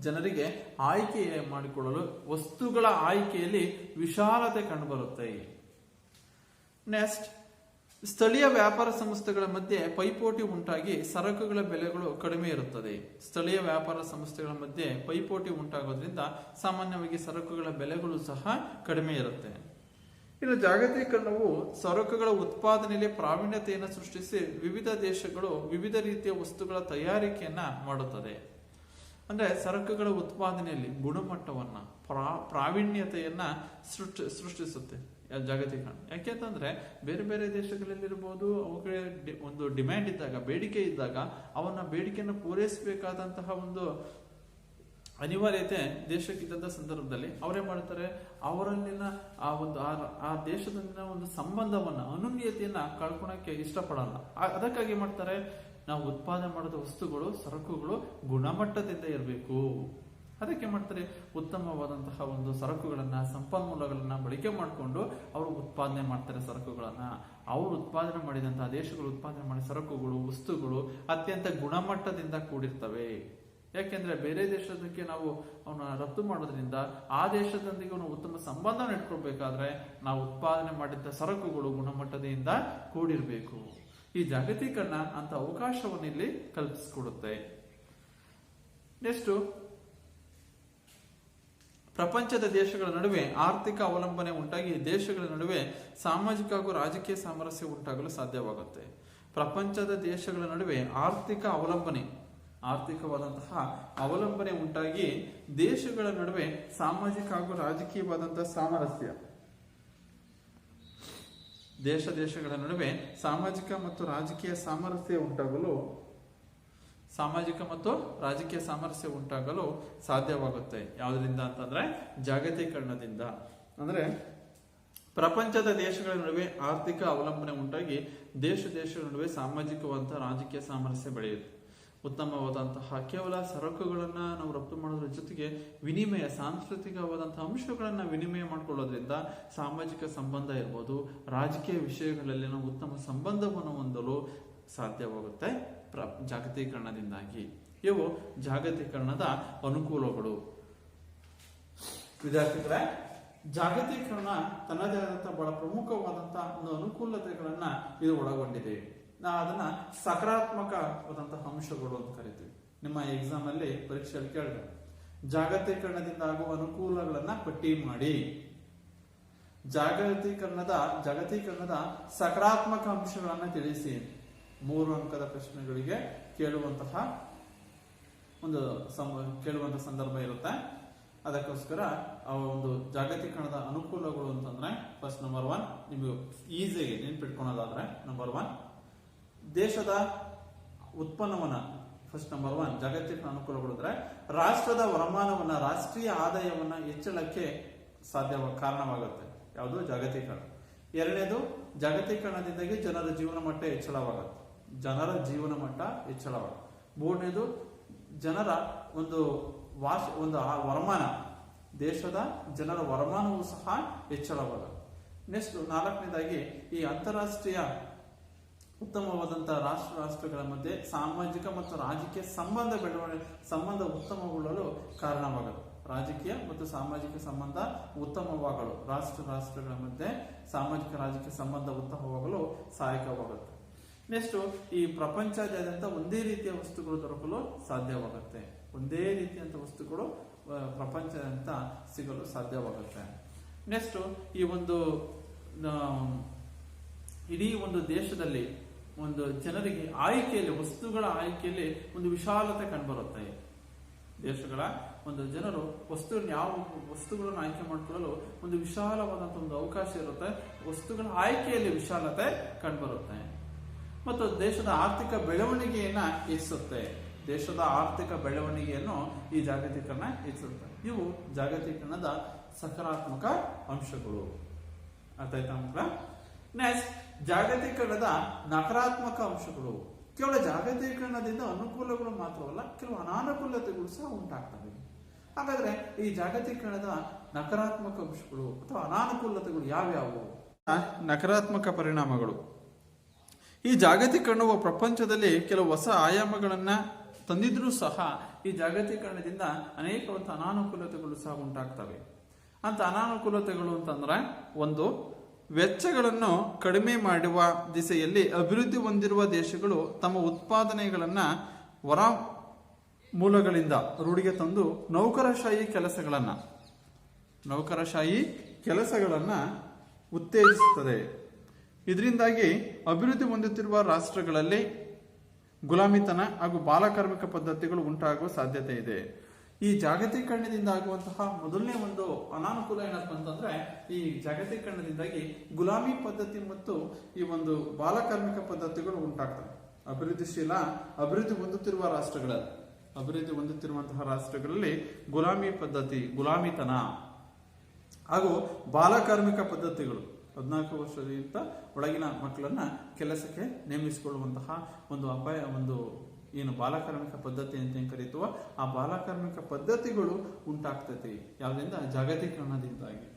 ಜನರಿಗೆ ಆಯ್ಕೆ ಮಾಡಿಕೊಳ್ಳಲು ವಸ್ತುಗಳ ಆಯ್ಕೆಯಲ್ಲಿ ವಿಶಾಲತೆ ಕಂಡುಬರುತ್ತೆ. ನೆಕ್ಸ್ಟ್, ಸ್ಥಳೀಯ ವ್ಯಾಪಾರ ಸಂಸ್ಥೆಗಳ ಮಧ್ಯೆ ಪೈಪೋಟಿ ಉಂಟಾಗಿ ಸರಕುಗಳ ಬೆಲೆಗಳು ಕಡಿಮೆ ಇರುತ್ತದೆ. ಸ್ಥಳೀಯ ವ್ಯಾಪಾರ ಸಂಸ್ಥೆಗಳ ಮಧ್ಯೆ ಪೈಪೋಟಿ ಉಂಟಾಗೋದ್ರಿಂದ ಸಾಮಾನ್ಯವಾಗಿ ಸರಕುಗಳ ಬೆಲೆಗಳು ಸಹ ಕಡಿಮೆ ಇರುತ್ತೆ. ಇನ್ನು ಜಾಗತೀಕರಣವು ಸರಕುಗಳ ಉತ್ಪಾದನೆಯಲ್ಲಿ ಪ್ರಾವೀಣ್ಯತೆಯನ್ನು ಸೃಷ್ಟಿಸಿ ವಿವಿಧ ದೇಶಗಳು ವಿವಿಧ ರೀತಿಯ ವಸ್ತುಗಳ ತಯಾರಿಕೆಯನ್ನ ಮಾಡುತ್ತದೆ. ಅಂದ್ರೆ ಸರಕುಗಳ ಉತ್ಪಾದನೆಯಲ್ಲಿ ಗುಣಮಟ್ಟವನ್ನ ಪ್ರಾವೀಣ್ಯತೆಯನ್ನ ಸೃಷ್ಟಿಸುತ್ತೆ ಜಾಗತೀಕರಣ. ಯಾಕೆಂತಂದ್ರೆ ಬೇರೆ ಬೇರೆ ದೇಶಗಳಲ್ಲಿರ್ಬೋದು, ಅವುಗಳಿಗೆ ಒಂದು ಡಿಮ್ಯಾಂಡ್ ಇದ್ದಾಗ, ಬೇಡಿಕೆ ಇದ್ದಾಗ ಅವನ್ನ ಬೇಡಿಕೆಯನ್ನು ಪೂರೈಸಬೇಕಾದಂತಹ ಒಂದು ಅನಿವಾರ್ಯತೆ ದೇಶಕ್ಕಿದ್ದಂಥ ಸಂದರ್ಭದಲ್ಲಿ ಅವರೇ ಮಾಡ್ತಾರೆ, ಅವರಲ್ಲಿನ ಆ ದೇಶದಲ್ಲಿನ ಒಂದು ಸಂಬಂಧವನ್ನ, ಅನುನ್ಯತೆಯನ್ನ ಕಳ್ಕೊಳಕ್ಕೆ ಇಷ್ಟಪಡಲ್ಲ. ಅದಕ್ಕಾಗಿ ಮಾಡ್ತಾರೆ, ನಾವು ಉತ್ಪಾದನೆ ಮಾಡಿದ ವಸ್ತುಗಳು, ಸರಕುಗಳು ಗುಣಮಟ್ಟದಿಂದ ಇರಬೇಕು. ಅದಕ್ಕೆ ಮಾಡ್ತಾರೆ, ಉತ್ತಮವಾದಂತಹ ಒಂದು ಸರಕುಗಳನ್ನ, ಸಂಪನ್ಮೂಲಗಳನ್ನ ಬಳಕೆ ಮಾಡಿಕೊಂಡು ಅವರು ಉತ್ಪಾದನೆ ಮಾಡ್ತಾರೆ ಸರಕುಗಳನ್ನ. ಅವರು ಉತ್ಪಾದನೆ ಮಾಡಿದಂತಹ ದೇಶಗಳು ಉತ್ಪಾದನೆ ಮಾಡಿದ ಸರಕುಗಳು, ವಸ್ತುಗಳು ಅತ್ಯಂತ ಗುಣಮಟ್ಟದಿಂದ ಕೂಡಿರ್ತವೆ. ಯಾಕೆಂದ್ರೆ ಬೇರೆ ದೇಶದಕ್ಕೆ ನಾವು ಅವನ್ನ ರಫ್ತು ಮಾಡೋದ್ರಿಂದ ಆ ದೇಶದೊಂದಿಗೆ ನಾವು ಉತ್ತಮ ಸಂಬಂಧ ಇಟ್ಕೊಳ್ಬೇಕಾದ್ರೆ ನಾವು ಉತ್ಪಾದನೆ ಮಾಡಿದ್ದ ಸರಕುಗಳು ಗುಣಮಟ್ಟದಿಂದ ಕೂಡಿರ್ಬೇಕು. ಈ ಜಾಗತೀಕರಣ ಅಂತ ಅವಕಾಶವನ್ನು ಇಲ್ಲಿ ಕಲ್ಪಿಸಿಕೊಡುತ್ತೆ. ನೆಕ್ಸ್ಟ್, ಪ್ರಪಂಚದ ದೇಶಗಳ ನಡುವೆ ಆರ್ಥಿಕ ಅವಲಂಬನೆ ಉಂಟಾಗಿ ದೇಶಗಳ ನಡುವೆ ಸಾಮಾಜಿಕ ಹಾಗೂ ರಾಜಕೀಯ ಸಾಮರಸ್ಯ ಉಂಟಾಗಲು ಸಾಧ್ಯವಾಗುತ್ತೆ. ಪ್ರಪಂಚದ ದೇಶಗಳ ನಡುವೆ ಆರ್ಥಿಕವಾದಂತಹ ಅವಲಂಬನೆ ಉಂಟಾಗಿ ದೇಶಗಳ ನಡುವೆ ಸಾಮಾಜಿಕ ಹಾಗೂ ರಾಜಕೀಯವಾದಂತಹ ಸಾಮರಸ್ಯ, ದೇಶಗಳ ನಡುವೆ ಸಾಮಾಜಿಕ ಮತ್ತು ರಾಜಕೀಯ ಸಾಮರಸ್ಯ ಉಂಟಾಗಲು ಸಾಧ್ಯವಾಗುತ್ತೆ. ಯಾವುದರಿಂದ ಅಂತಂದ್ರೆ ಜಾಗತೀಕರಣದಿಂದ. ಅಂದ್ರೆ ಪ್ರಪಂಚದ ದೇಶಗಳ ನಡುವೆ ಆರ್ಥಿಕ ಅವಲಂಬನೆ ಉಂಟಾಗಿ ದೇಶಗಳ ನಡುವೆ ಸಾಮಾಜಿಕವಾದಂತಹ ರಾಜಕೀಯ ಸಾಮರಸ್ಯ ಬೆಳೆಯುತ್ತೆ. ಉತ್ತಮವಾದಂತಹ ಕೇವಲ ಸರಕುಗಳನ್ನ ನಾವು ರಫ್ತು ಮಾಡೋದ್ರ ಜೊತೆಗೆ ಸಾಂಸ್ಕೃತಿಕವಾದಂತಹ ಅಂಶಗಳನ್ನ ವಿನಿಮಯ ಮಾಡಿಕೊಳ್ಳೋದ್ರಿಂದ ಸಾಮಾಜಿಕ ಸಂಬಂಧ ಇರ್ಬೋದು, ರಾಜಕೀಯ ವಿಷಯಗಳಲ್ಲಿ ನಾವು ಉತ್ತಮ ಸಂಬಂಧವನ್ನು ಹೊಂದಲು ಸಾಧ್ಯವಾಗುತ್ತೆ ಜಾಗತೀಕರಣದಿಂದಾಗಿ. ಇವು ಜಾಗತೀಕರಣದ ಅನುಕೂಲಗಳು. ವಿದ್ಯಾರ್ಥಿಗಳೇ, ಜಾಗತೀಕರಣ ತನ್ನದೇ ಆದಂತಹ ಬಹಳ ಪ್ರಮುಖವಾದಂತಹ ಒಂದು ಅನುಕೂಲತೆಗಳನ್ನ ಇದು ಒಳಗೊಂಡಿದೆ. ನಾವು ಅದನ್ನ ಸಕಾರಾತ್ಮಕವಾದಂತಹ ಅಂಶಗಳು ಅಂತ ಕರಿತೀವಿ. ನಿಮ್ಮ ಎಕ್ಸಾಮ್ ಅಲ್ಲಿ ಪರೀಕ್ಷೆಯಲ್ಲಿ ಕೇಳಿದ್ರೆ ಜಾಗತೀಕರಣದಿಂದ ಆಗುವ ಅನುಕೂಲಗಳನ್ನ ಪಟ್ಟಿ ಮಾಡಿ. ಜಾಗತೀಕರಣದ ಸಕಾರಾತ್ಮಕ ಅಂಶಗಳನ್ನ ತಿಳಿಸಿ. 3 ಅಂಕದ ಪ್ರಶ್ನೆಗಳಿಗೆ ಕೇಳುವಂತಹ ಸಂದರ್ಭ ಇರುತ್ತೆ. ಅದಕ್ಕೋಸ್ಕರ ಆ ಒಂದು ಜಾಗತೀಕರಣದ ಅನುಕೂಲಗಳು ಅಂತಂದ್ರೆ ಫಸ್ಟ್ ನಂಬರ್ 1 ನಿಮಗೆ ಈಸಿಯಾಗಿ ನೆನ್ಪಿಟ್ಕೊಳೋದಾದ್ರೆ ನಂಬರ್ 1 ದೇಶದ ಉತ್ಪನ್ನವನ್ನ ಫಸ್ಟ್ ನಂಬರ್ 1 ಜಾಗತೀಕರಣ ಅನುಕೂಲಗಳು ಅಂದ್ರೆ ರಾಷ್ಟ್ರದ ವರಮಾನವನ್ನ, ರಾಷ್ಟ್ರೀಯ ಆದಾಯವನ್ನ ಹೆಚ್ಚಳಕ್ಕೆ ಕಾರಣವಾಗುತ್ತೆ. ಯಾವುದು? ಜಾಗತೀಕರಣ. ಎರಡನೇದು, ಜಾಗತೀಕರಣದಿಂದಾಗಿ ಜನರ ಜೀವನ ಮಟ್ಟ ಹೆಚ್ಚಳವಾಗುತ್ತೆ. ಮೂರನೇದು, ಜನರ ಒಂದು ವರಮಾನ, ದೇಶದ ಜನರ ವರಮಾನವೂ ಸಹ ಹೆಚ್ಚಳವಾಗುತ್ತೆ. ನೆಕ್ಸ್ಟ್ 4ನೇದಾಗಿ ಈ ಅಂತಾರಾಷ್ಟ್ರೀಯ ಉತ್ತಮವಾದಂತಹ ರಾಷ್ಟ್ರಗಳ ಮಧ್ಯೆ ಸಾಮಾಜಿಕ ಮತ್ತು ರಾಜಕೀಯ ಸಂಬಂಧ ಉತ್ತಮಗೊಳ್ಳಲು ಕಾರಣವಾಗುತ್ತೆ. ರಾಜಕೀಯ ಮತ್ತು ಸಾಮಾಜಿಕ ಸಂಬಂಧ ಉತ್ತಮವಾಗಲು, ರಾಷ್ಟ್ರಗಳ ಮಧ್ಯೆ ಸಾಮಾಜಿಕ ರಾಜಕೀಯ ಸಂಬಂಧ ಉತ್ತಮವಾಗಲು ಸಹಾಯಕವಾಗುತ್ತೆ. ನೆಕ್ಸ್ಟ್, ಈ ಪ್ರಪಂಚದಾದ್ಯಂತ ಒಂದೇ ರೀತಿಯ ವಸ್ತುಗಳು ದೊರಕಲು ಸಾಧ್ಯವಾಗುತ್ತೆ. ಒಂದೇ ರೀತಿಯಂತ ವಸ್ತುಗಳು ಪ್ರಪಂಚದಾದ್ಯಂತ ಸಿಗಲು ಸಾಧ್ಯವಾಗುತ್ತೆ. ನೆಕ್ಸ್ಟ್, ಈ ಒಂದು ಇಡೀ ಒಂದು ದೇಶದಲ್ಲಿ ಒಂದು ಜನರಿಗೆ ಆಯ್ಕೆಯಲ್ಲಿ, ವಸ್ತುಗಳ ಆಯ್ಕೆಯಲ್ಲಿ ಒಂದು ವಿಶಾಲತೆ ಕಂಡುಬರುತ್ತೆ. ದೇಶಗಳ ಒಂದು ಜನರು ಯಾವ ವಸ್ತುಗಳನ್ನು ಆಯ್ಕೆ ಮಾಡಿಕೊಳ್ಳಲು ಒಂದು ವಿಶಾಲವಾದಂತಹ ಒಂದು ಅವಕಾಶ ಇರುತ್ತೆ. ವಸ್ತುಗಳ ಆಯ್ಕೆಯಲ್ಲಿ ವಿಶಾಲತೆ ಕಂಡುಬರುತ್ತೆ ಮತ್ತು ದೇಶದ ಆರ್ಥಿಕ ಬೆಳವಣಿಗೆಯನ್ನ ಹೆಚ್ಚಿಸುತ್ತೆ. ದೇಶದ ಆರ್ಥಿಕ ಬೆಳವಣಿಗೆಯನ್ನು ಈ ಜಾಗತೀಕರಣ ಹೆಚ್ಚಿಸುತ್ತೆ. ಇವು ಜಾಗತೀಕರಣದ ಸಕಾರಾತ್ಮಕ ಅಂಶಗಳು. ಅರ್ಥ ಆಯ್ತಾ ಮಕ್ಕಳ? ನೆಕ್ಸ್ಟ್, ಜಾಗತೀಕರಣದ ನಕಾರಾತ್ಮಕ ಅಂಶಗಳು. ಕೇವಲ ಜಾಗತೀಕರಣದಿಂದ ಅನುಕೂಲಗಳು ಮಾತ್ರವಲ್ಲ, ಕೆಲವು ಅನಾನುಕೂಲತೆಗಳು ಸಹ ಉಂಟಾಗ್ತವೆ. ಹಾಗಾದ್ರೆ ಈ ಜಾಗತೀಕರಣದ ನಕಾರಾತ್ಮಕ ಅಂಶಗಳು ಅಥವಾ ಅನಾನುಕೂಲತೆಗಳು ಯಾವ್ಯಾವು? ನಕಾರಾತ್ಮಕ ಪರಿಣಾಮಗಳು. ಈ ಜಾಗತೀಕರಣವು ಪ್ರಪಂಚದಲ್ಲಿ ಕೆಲವು ಹೊಸ ಆಯಾಮಗಳನ್ನ ತಂದಿದ್ರೂ ಸಹ ಈ ಜಾಗತೀಕರಣದಿಂದ ಅನೇಕ ಅನಾನುಕೂಲತೆಗಳು ಸಹ ಉಂಟಾಗ್ತವೆ. ಅಂತ ಅನಾನುಕೂಲತೆಗಳು ಅಂತಂದ್ರೆ, ಒಂದು, ವೆಚ್ಚಗಳನ್ನು ಕಡಿಮೆ ಮಾಡುವ ದಿಸೆಯಲ್ಲಿ ಅಭಿವೃದ್ಧಿ ಹೊಂದಿರುವ ದೇಶಗಳು ತಮ್ಮ ಉತ್ಪಾದನೆಗಳನ್ನ ಹೊರ ಮೂಲಗಳಿಂದ ರೂಢಿಗೆ ತಂದು ನೌಕರಶಾಹಿ ಕೆಲಸಗಳನ್ನ ಉತ್ತೇಜಿಸುತ್ತದೆ. ಇದರಿಂದಾಗಿ ಅಭಿವೃದ್ಧಿ ಹೊಂದುತ್ತಿರುವ ರಾಷ್ಟ್ರಗಳಲ್ಲಿ ಗುಲಾಮಿತನ ಹಾಗೂ ಬಾಲಕಾರ್ಮಿಕ ಪದ್ಧತಿಗಳು ಉಂಟಾಗುವ ಸಾಧ್ಯತೆ ಇದೆ. ಈ ಜಾಗತೀಕರಣದಿಂದ ಆಗುವಂತಹ ಮೊದಲನೇ ಒಂದು ಅನಾನುಕೂಲ ಏನಪ್ಪ ಅಂತಂದ್ರೆ, ಈ ಜಾಗತೀಕರಣದಿಂದಾಗಿ ಗುಲಾಮಿ ಪದ್ಧತಿ ಮತ್ತು ಈ ಒಂದು ಬಾಲಕಾರ್ಮಿಕ ಪದ್ಧತಿಗಳು ಉಂಟಾಗ್ತವೆ. ಅಭಿವೃದ್ಧಿ ಹೊಂದುತ್ತಿರುವಂತಹ ರಾಷ್ಟ್ರಗಳಲ್ಲಿ ಗುಲಾಮಿ ಪದ್ಧತಿ, ಗುಲಾಮಿತನ ಹಾಗೂ ಬಾಲಕಾರ್ಮಿಕ ಪದ್ಧತಿಗಳು, 14 ವರ್ಷದಿಂದ ಒಳಗಿನ ಮಕ್ಕಳನ್ನ ಕೆಲಸಕ್ಕೆ ನೇಮಿಸಿಕೊಳ್ಳುವಂತಹ ಒಂದು ಏನು ಬಾಲಕಾರ್ಮಿಕ ಪದ್ಧತಿ ಅಂತ ಏನ್ ಕರೀತೀವೋ ಆ ಬಾಲಕಾರ್ಮಿಕ ಪದ್ಧತಿಗಳು ಉಂಟಾಗ್ತೈತಿ. ಯಾವ್ದ್ರಿಂದ? ಜಾಗತೀಕರಣದಿಂದಾಗಿ.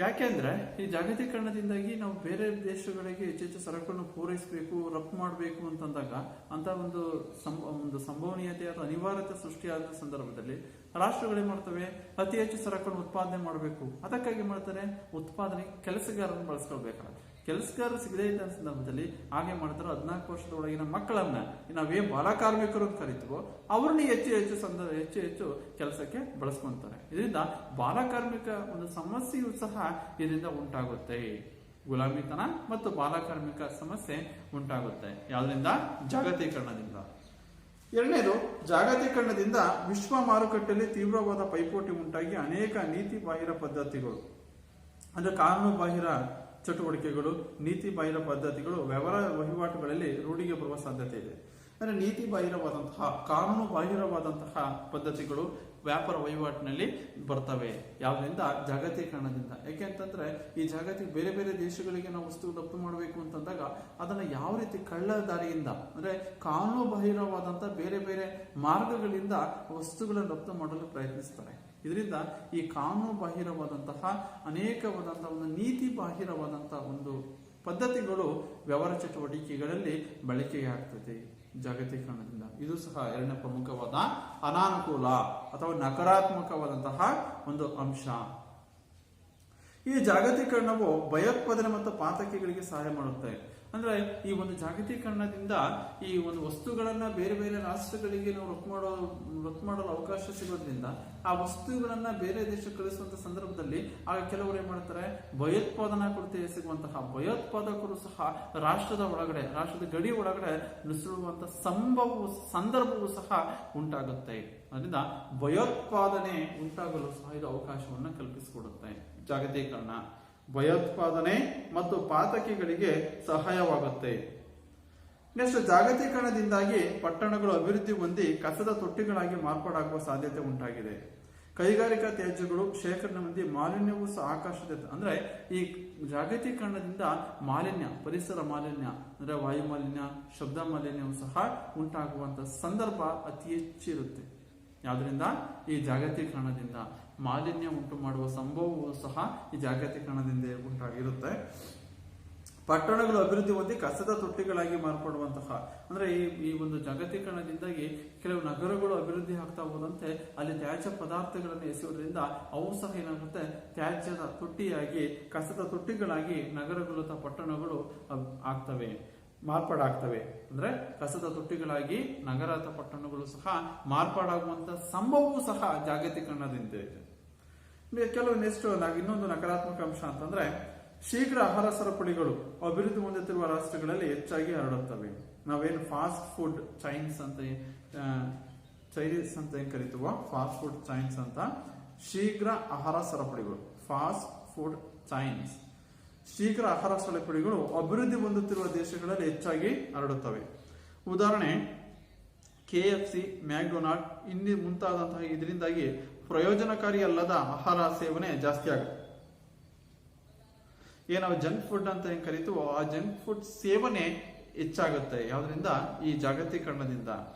ಯಾಕೆಂದ್ರೆ ಈ ಜಾಗತೀಕರಣದಿಂದಾಗಿ ನಾವು ಬೇರೆ ದೇಶಗಳಿಗೆ ಹೆಚ್ಚೆಚ್ಚು ಸರಕನ್ನು ಪೂರೈಸಬೇಕು, ರಫ್ತು ಮಾಡಬೇಕು ಅಂತಂದಾಗ ಅಂತ ಒಂದು ಸಂಭವನೀಯತೆ ಅಥವಾ ಅನಿವಾರ್ಯತೆ ಸೃಷ್ಟಿಯಾದ ಸಂದರ್ಭದಲ್ಲಿ ರಾಷ್ಟ್ರಗಳೇ ಮಾಡ್ತವೆ, ಅತಿ ಹೆಚ್ಚು ಸರಕನ್ನು ಉತ್ಪಾದನೆ ಮಾಡಬೇಕು. ಅದಕ್ಕಾಗಿ ಮಾಡ್ತಾರೆ, ಉತ್ಪಾದನೆ ಕೆಲಸಗಾರರನ್ನು ಬಳಸ್ಕೊಳ್ಬೇಕಾಗುತ್ತೆ. ಕೆಲಸಗಾರ ಸಿಗದೇ ಇದ್ದ ಸಂದರ್ಭದಲ್ಲಿ ಹಾಗೆ ಮಾಡ್ತಾರೆ, 14 ವರ್ಷದ ಒಳಗಿನ ಮಕ್ಕಳನ್ನ ನಾವೇನ್ ಬಾಲಕಾರ್ಮಿಕರು ಅಂತ ಕರಿತೀವೋ ಅವ್ರನ್ನ ಹೆಚ್ಚು ಕೆಲಸಕ್ಕೆ ಬಳಸ್ಕೊಂತಾರೆ. ಇದರಿಂದ ಬಾಲಕಾರ್ಮಿಕ ಒಂದು ಸಮಸ್ಯೆಯೂ ಸಹ ಇದರಿಂದ ಉಂಟಾಗುತ್ತೆ. ಗುಲಾಮಿತನ ಮತ್ತು ಬಾಲಕಾರ್ಮಿಕ ಸಮಸ್ಯೆ ಉಂಟಾಗುತ್ತೆ. ಯಾವ್ದ್ರಿಂದ? ಜಾಗತೀಕರಣದಿಂದ. ಎರಡನೇದು, ಜಾಗತೀಕರಣದಿಂದ ವಿಶ್ವ ಮಾರುಕಟ್ಟೆಯಲ್ಲಿ ತೀವ್ರವಾದ ಪೈಪೋಟಿ ಉಂಟಾಗಿ ಅನೇಕ ನೀತಿ ಬಾಹಿರ ಪದ್ಧತಿಗಳು, ಅಂದ್ರೆ ಕಾನೂನು ಬಾಹಿರ ಚಟುವಟಿಕೆಗಳು, ನೀತಿ ಬಾಹಿರ ಪದ್ಧತಿಗಳು ವ್ಯವಹಾರ ವಹಿವಾಟುಗಳಲ್ಲಿ ರೂಢಿಗೆ ಬರುವ ಸಾಧ್ಯತೆ ಇದೆ. ಅಂದ್ರೆ ನೀತಿ ಬಾಹಿರವಾದಂತಹ, ಕಾನೂನು ಬಾಹಿರವಾದಂತಹ ಪದ್ಧತಿಗಳು ವ್ಯಾಪಾರ ವಹಿವಾಟಿನಲ್ಲಿ ಬರ್ತವೆ. ಯಾವ್ದ್ರಿಂದ? ಜಾಗತೀಕರಣದಿಂದ. ಯಾಕೆಂತಂದ್ರೆ ಈ ಬೇರೆ ಬೇರೆ ದೇಶಗಳಿಗೆ ನಾವು ವಸ್ತು ರಫ್ತು ಮಾಡಬೇಕು ಅಂತಂದಾಗ ಅದನ್ನ ಯಾವ ರೀತಿ ಕಳ್ಳ ದಾರಿಯಿಂದ, ಅಂದ್ರೆ ಕಾನೂನು ಬಾಹಿರವಾದಂತಹ ಬೇರೆ ಬೇರೆ ಮಾರ್ಗಗಳಿಂದ ವಸ್ತುಗಳನ್ನು ರಫ್ತು ಮಾಡಲು ಪ್ರಯತ್ನಿಸ್ತಾರೆ. ಇದರಿಂದ ಈ ಕಾನೂನು ಬಾಹಿರವಾದಂತಹ ಅನೇಕವಾದಂತಹ ಒಂದು ನೀತಿ ಬಾಹಿರವಾದಂತಹ ಒಂದು ಪದ್ಧತಿಗಳು ವ್ಯವಹಾರ ಚಟುವಟಿಕೆಗಳಲ್ಲಿ ಬಳಕೆಯಾಗ್ತದೆ ಜಾಗತೀಕರಣದಿಂದ. ಇದು ಸಹ ಎರಡನೇ ಪ್ರಮುಖವಾದ ಅನಾನುಕೂಲ ಅಥವಾ ನಕಾರಾತ್ಮಕವಾದಂತಹ ಒಂದು ಅಂಶ. ಈ ಜಾಗತೀಕರಣವು ಭಯೋತ್ಪಾದನೆ ಮತ್ತು ಪಾತಕಿಗಳಿಗೆ ಸಹಾಯ ಮಾಡುತ್ತೆ. ಅಂದ್ರೆ ಈ ಒಂದು ಜಾಗತೀಕರಣದಿಂದ ಈ ಒಂದು ವಸ್ತುಗಳನ್ನ ಬೇರೆ ಬೇರೆ ರಾಷ್ಟ್ರಗಳಿಗೆ ನಾವು ರಫ್ತು ಮಾಡಲು ಅವಕಾಶ ಸಿಗೋದ್ರಿಂದ ಆ ವಸ್ತುಗಳನ್ನ ಬೇರೆ ದೇಶಕ್ಕೆ ಕಳಿಸುವಂತ ಸಂದರ್ಭದಲ್ಲಿ ಆಗ ಕೆಲವರು ಏನ್ ಮಾಡ್ತಾರೆ, ಭಯೋತ್ಪಾದನಾ ಕೊರತೆ ಸಿಗುವಂತಹ ಭಯೋತ್ಪಾದಕರು ಸಹ ರಾಷ್ಟ್ರದ ಗಡಿ ಒಳಗಡೆ ನುಸುಳುವಂತ ಸಂದರ್ಭವೂ ಸಹ ಉಂಟಾಗುತ್ತೆ. ಅದರಿಂದ ಭಯೋತ್ಪಾದನೆ ಉಂಟಾಗಲು ಸಹ ಇದು ಅವಕಾಶವನ್ನ ಕಲ್ಪಿಸಿಕೊಡುತ್ತೆ. ಜಾಗತೀಕರಣ ಭಯೋತ್ಪಾದನೆ ಮತ್ತು ಪಾತಕಿಗಳಿಗೆ ಸಹಾಯವಾಗುತ್ತೆ. ನೆಕ್ಸ್ಟ್, ಜಾಗತೀಕರಣದಿಂದಾಗಿ ಪಟ್ಟಣಗಳು ಅಭಿವೃದ್ಧಿ ಹೊಂದಿ ಕಸದ ತೊಟ್ಟಿಗಳಾಗಿ ಮಾರ್ಪಾಡಾಗುವ ಸಾಧ್ಯತೆ ಉಂಟಾಗಿದೆ. ಕೈಗಾರಿಕಾ ತ್ಯಾಜ್ಯಗಳು ಶೇಖರಣೆ ಹೊಂದಿ ಮಾಲಿನ್ಯವೂ ಸಹ ಆಕಾಶದ, ಅಂದ್ರೆ ಈ ಜಾಗತೀಕರಣದಿಂದ ಪರಿಸರ ಮಾಲಿನ್ಯ ಅಂದ್ರೆ ವಾಯು ಮಾಲಿನ್ಯ, ಶಬ್ದ ಮಾಲಿನ್ಯವೂ ಸಹ ಉಂಟಾಗುವಂತ ಸಂದರ್ಭ ಅತಿ ಹೆಚ್ಚಿರುತ್ತೆ. ಯಾವ್ದ್ರಿಂದ? ಈ ಜಾಗತೀಕರಣದಿಂದ ಮಾಲಿನ್ಯ ಉಂಟು ಮಾಡುವ ಸಂಭವವೂ ಸಹ ಈ ಜಾಗತೀಕರಣದಿಂದ ಉಂಟಾಗಿರುತ್ತೆ. ಪಟ್ಟಣಗಳು ಅಭಿವೃದ್ಧಿ ಹೊಂದಿ ಕಸದ ತೊಟ್ಟಿಗಳಾಗಿ ಮಾರ್ಪಡುವಂತಹ, ಅಂದ್ರೆ ಈ ಒಂದು ಜಾಗತೀಕರಣದಿಂದಾಗಿ ಕೆಲವು ನಗರಗಳು ಅಭಿವೃದ್ಧಿ ಆಗ್ತಾ ಹೋದಂತೆ ಅಲ್ಲಿ ತ್ಯಾಜ್ಯ ಪದಾರ್ಥಗಳನ್ನು ಎಸೆಯುವುದರಿಂದ ಅವು ಸಹ ಏನಾಗುತ್ತೆ, ತ್ಯಾಜ್ಯದ ತೊಟ್ಟಿಯಾಗಿ ಕಸದ ತೊಟ್ಟಿಗಳಾಗಿ ನಗರಗಳು ಅಥವಾ ಪಟ್ಟಣಗಳು ಮಾರ್ಪಾಡಾಗ್ತವೆ. ಅಂದ್ರೆ ಕಸದ ತೊಟ್ಟಿಗಳಾಗಿ ನಗರ ಅಥವಾ ಪಟ್ಟಣಗಳು ಸಹ ಮಾರ್ಪಾಡಾಗುವಂತ ಸಂಭವವೂ ಸಹ ಜಾಗತೀಕರಣದಿಂದ ಇದೆ. ಕೆಲವು ನೆಕ್ಸ್ಟ್ ಇನ್ನೊಂದು ನಕಾರಾತ್ಮಕ ಅಂಶ ಅಂತಂದ್ರೆ ಶೀಘ್ರ ಆಹಾರ ಸರಪಳಿಗಳು ಅಭಿವೃದ್ಧಿ ಹೊಂದುತ್ತಿರುವ ರಾಷ್ಟ್ರಗಳಲ್ಲಿ ಹೆಚ್ಚಾಗಿ ಹರಡುತ್ತವೆ. ನಾವೇನು ಫಾಸ್ಟ್ ಫುಡ್ ಚೈನ್ಸ್ ಅಂತ ಏನ್ ಕರಿತೀವೋ, ಫಾಸ್ಟ್ ಫುಡ್ ಚೈನ್ಸ್ ಅಂತ, ಶೀಘ್ರ ಆಹಾರ ಸರಪಳಿಗಳು ಫಾಸ್ಟ್ ಫುಡ್ ಚೈನ್ಸ್, ಶೀಘ್ರ ಆಹಾರ ಸರಪಳಿಗಳು ಅಭಿವೃದ್ಧಿ ಹೊಂದುತ್ತಿರುವ ದೇಶಗಳಲ್ಲಿ ಹೆಚ್ಚಾಗಿ ಹರಡುತ್ತವೆ. ಉದಾಹರಣೆ KFC, ಮ್ಯಾಕ್ಡೊನಾಲ್ಡ್ ಇನ್ನಿ ಮುಂತಾದಂತಹ. ಇದರಿಂದಾಗಿ ಪ್ರಯೋಜನಕಾರಿ ಅಲ್ಲದ ಆಹಾರ ಸೇವನೆ ಜಾಸ್ತಿ ಆಗುತ್ತೆ. ನಾವು ಜಂಕ್ ಫುಡ್ ಅಂತ ಏನ್ ಕರಿತೀವೋ ಆ ಜಂಕ್ ಫುಡ್ ಸೇವನೆ ಹೆಚ್ಚಾಗುತ್ತೆ. ಯಾವ್ದ್ರಿಂದ? ಈ ಜಾಗತೀಕರಣದಿಂದ.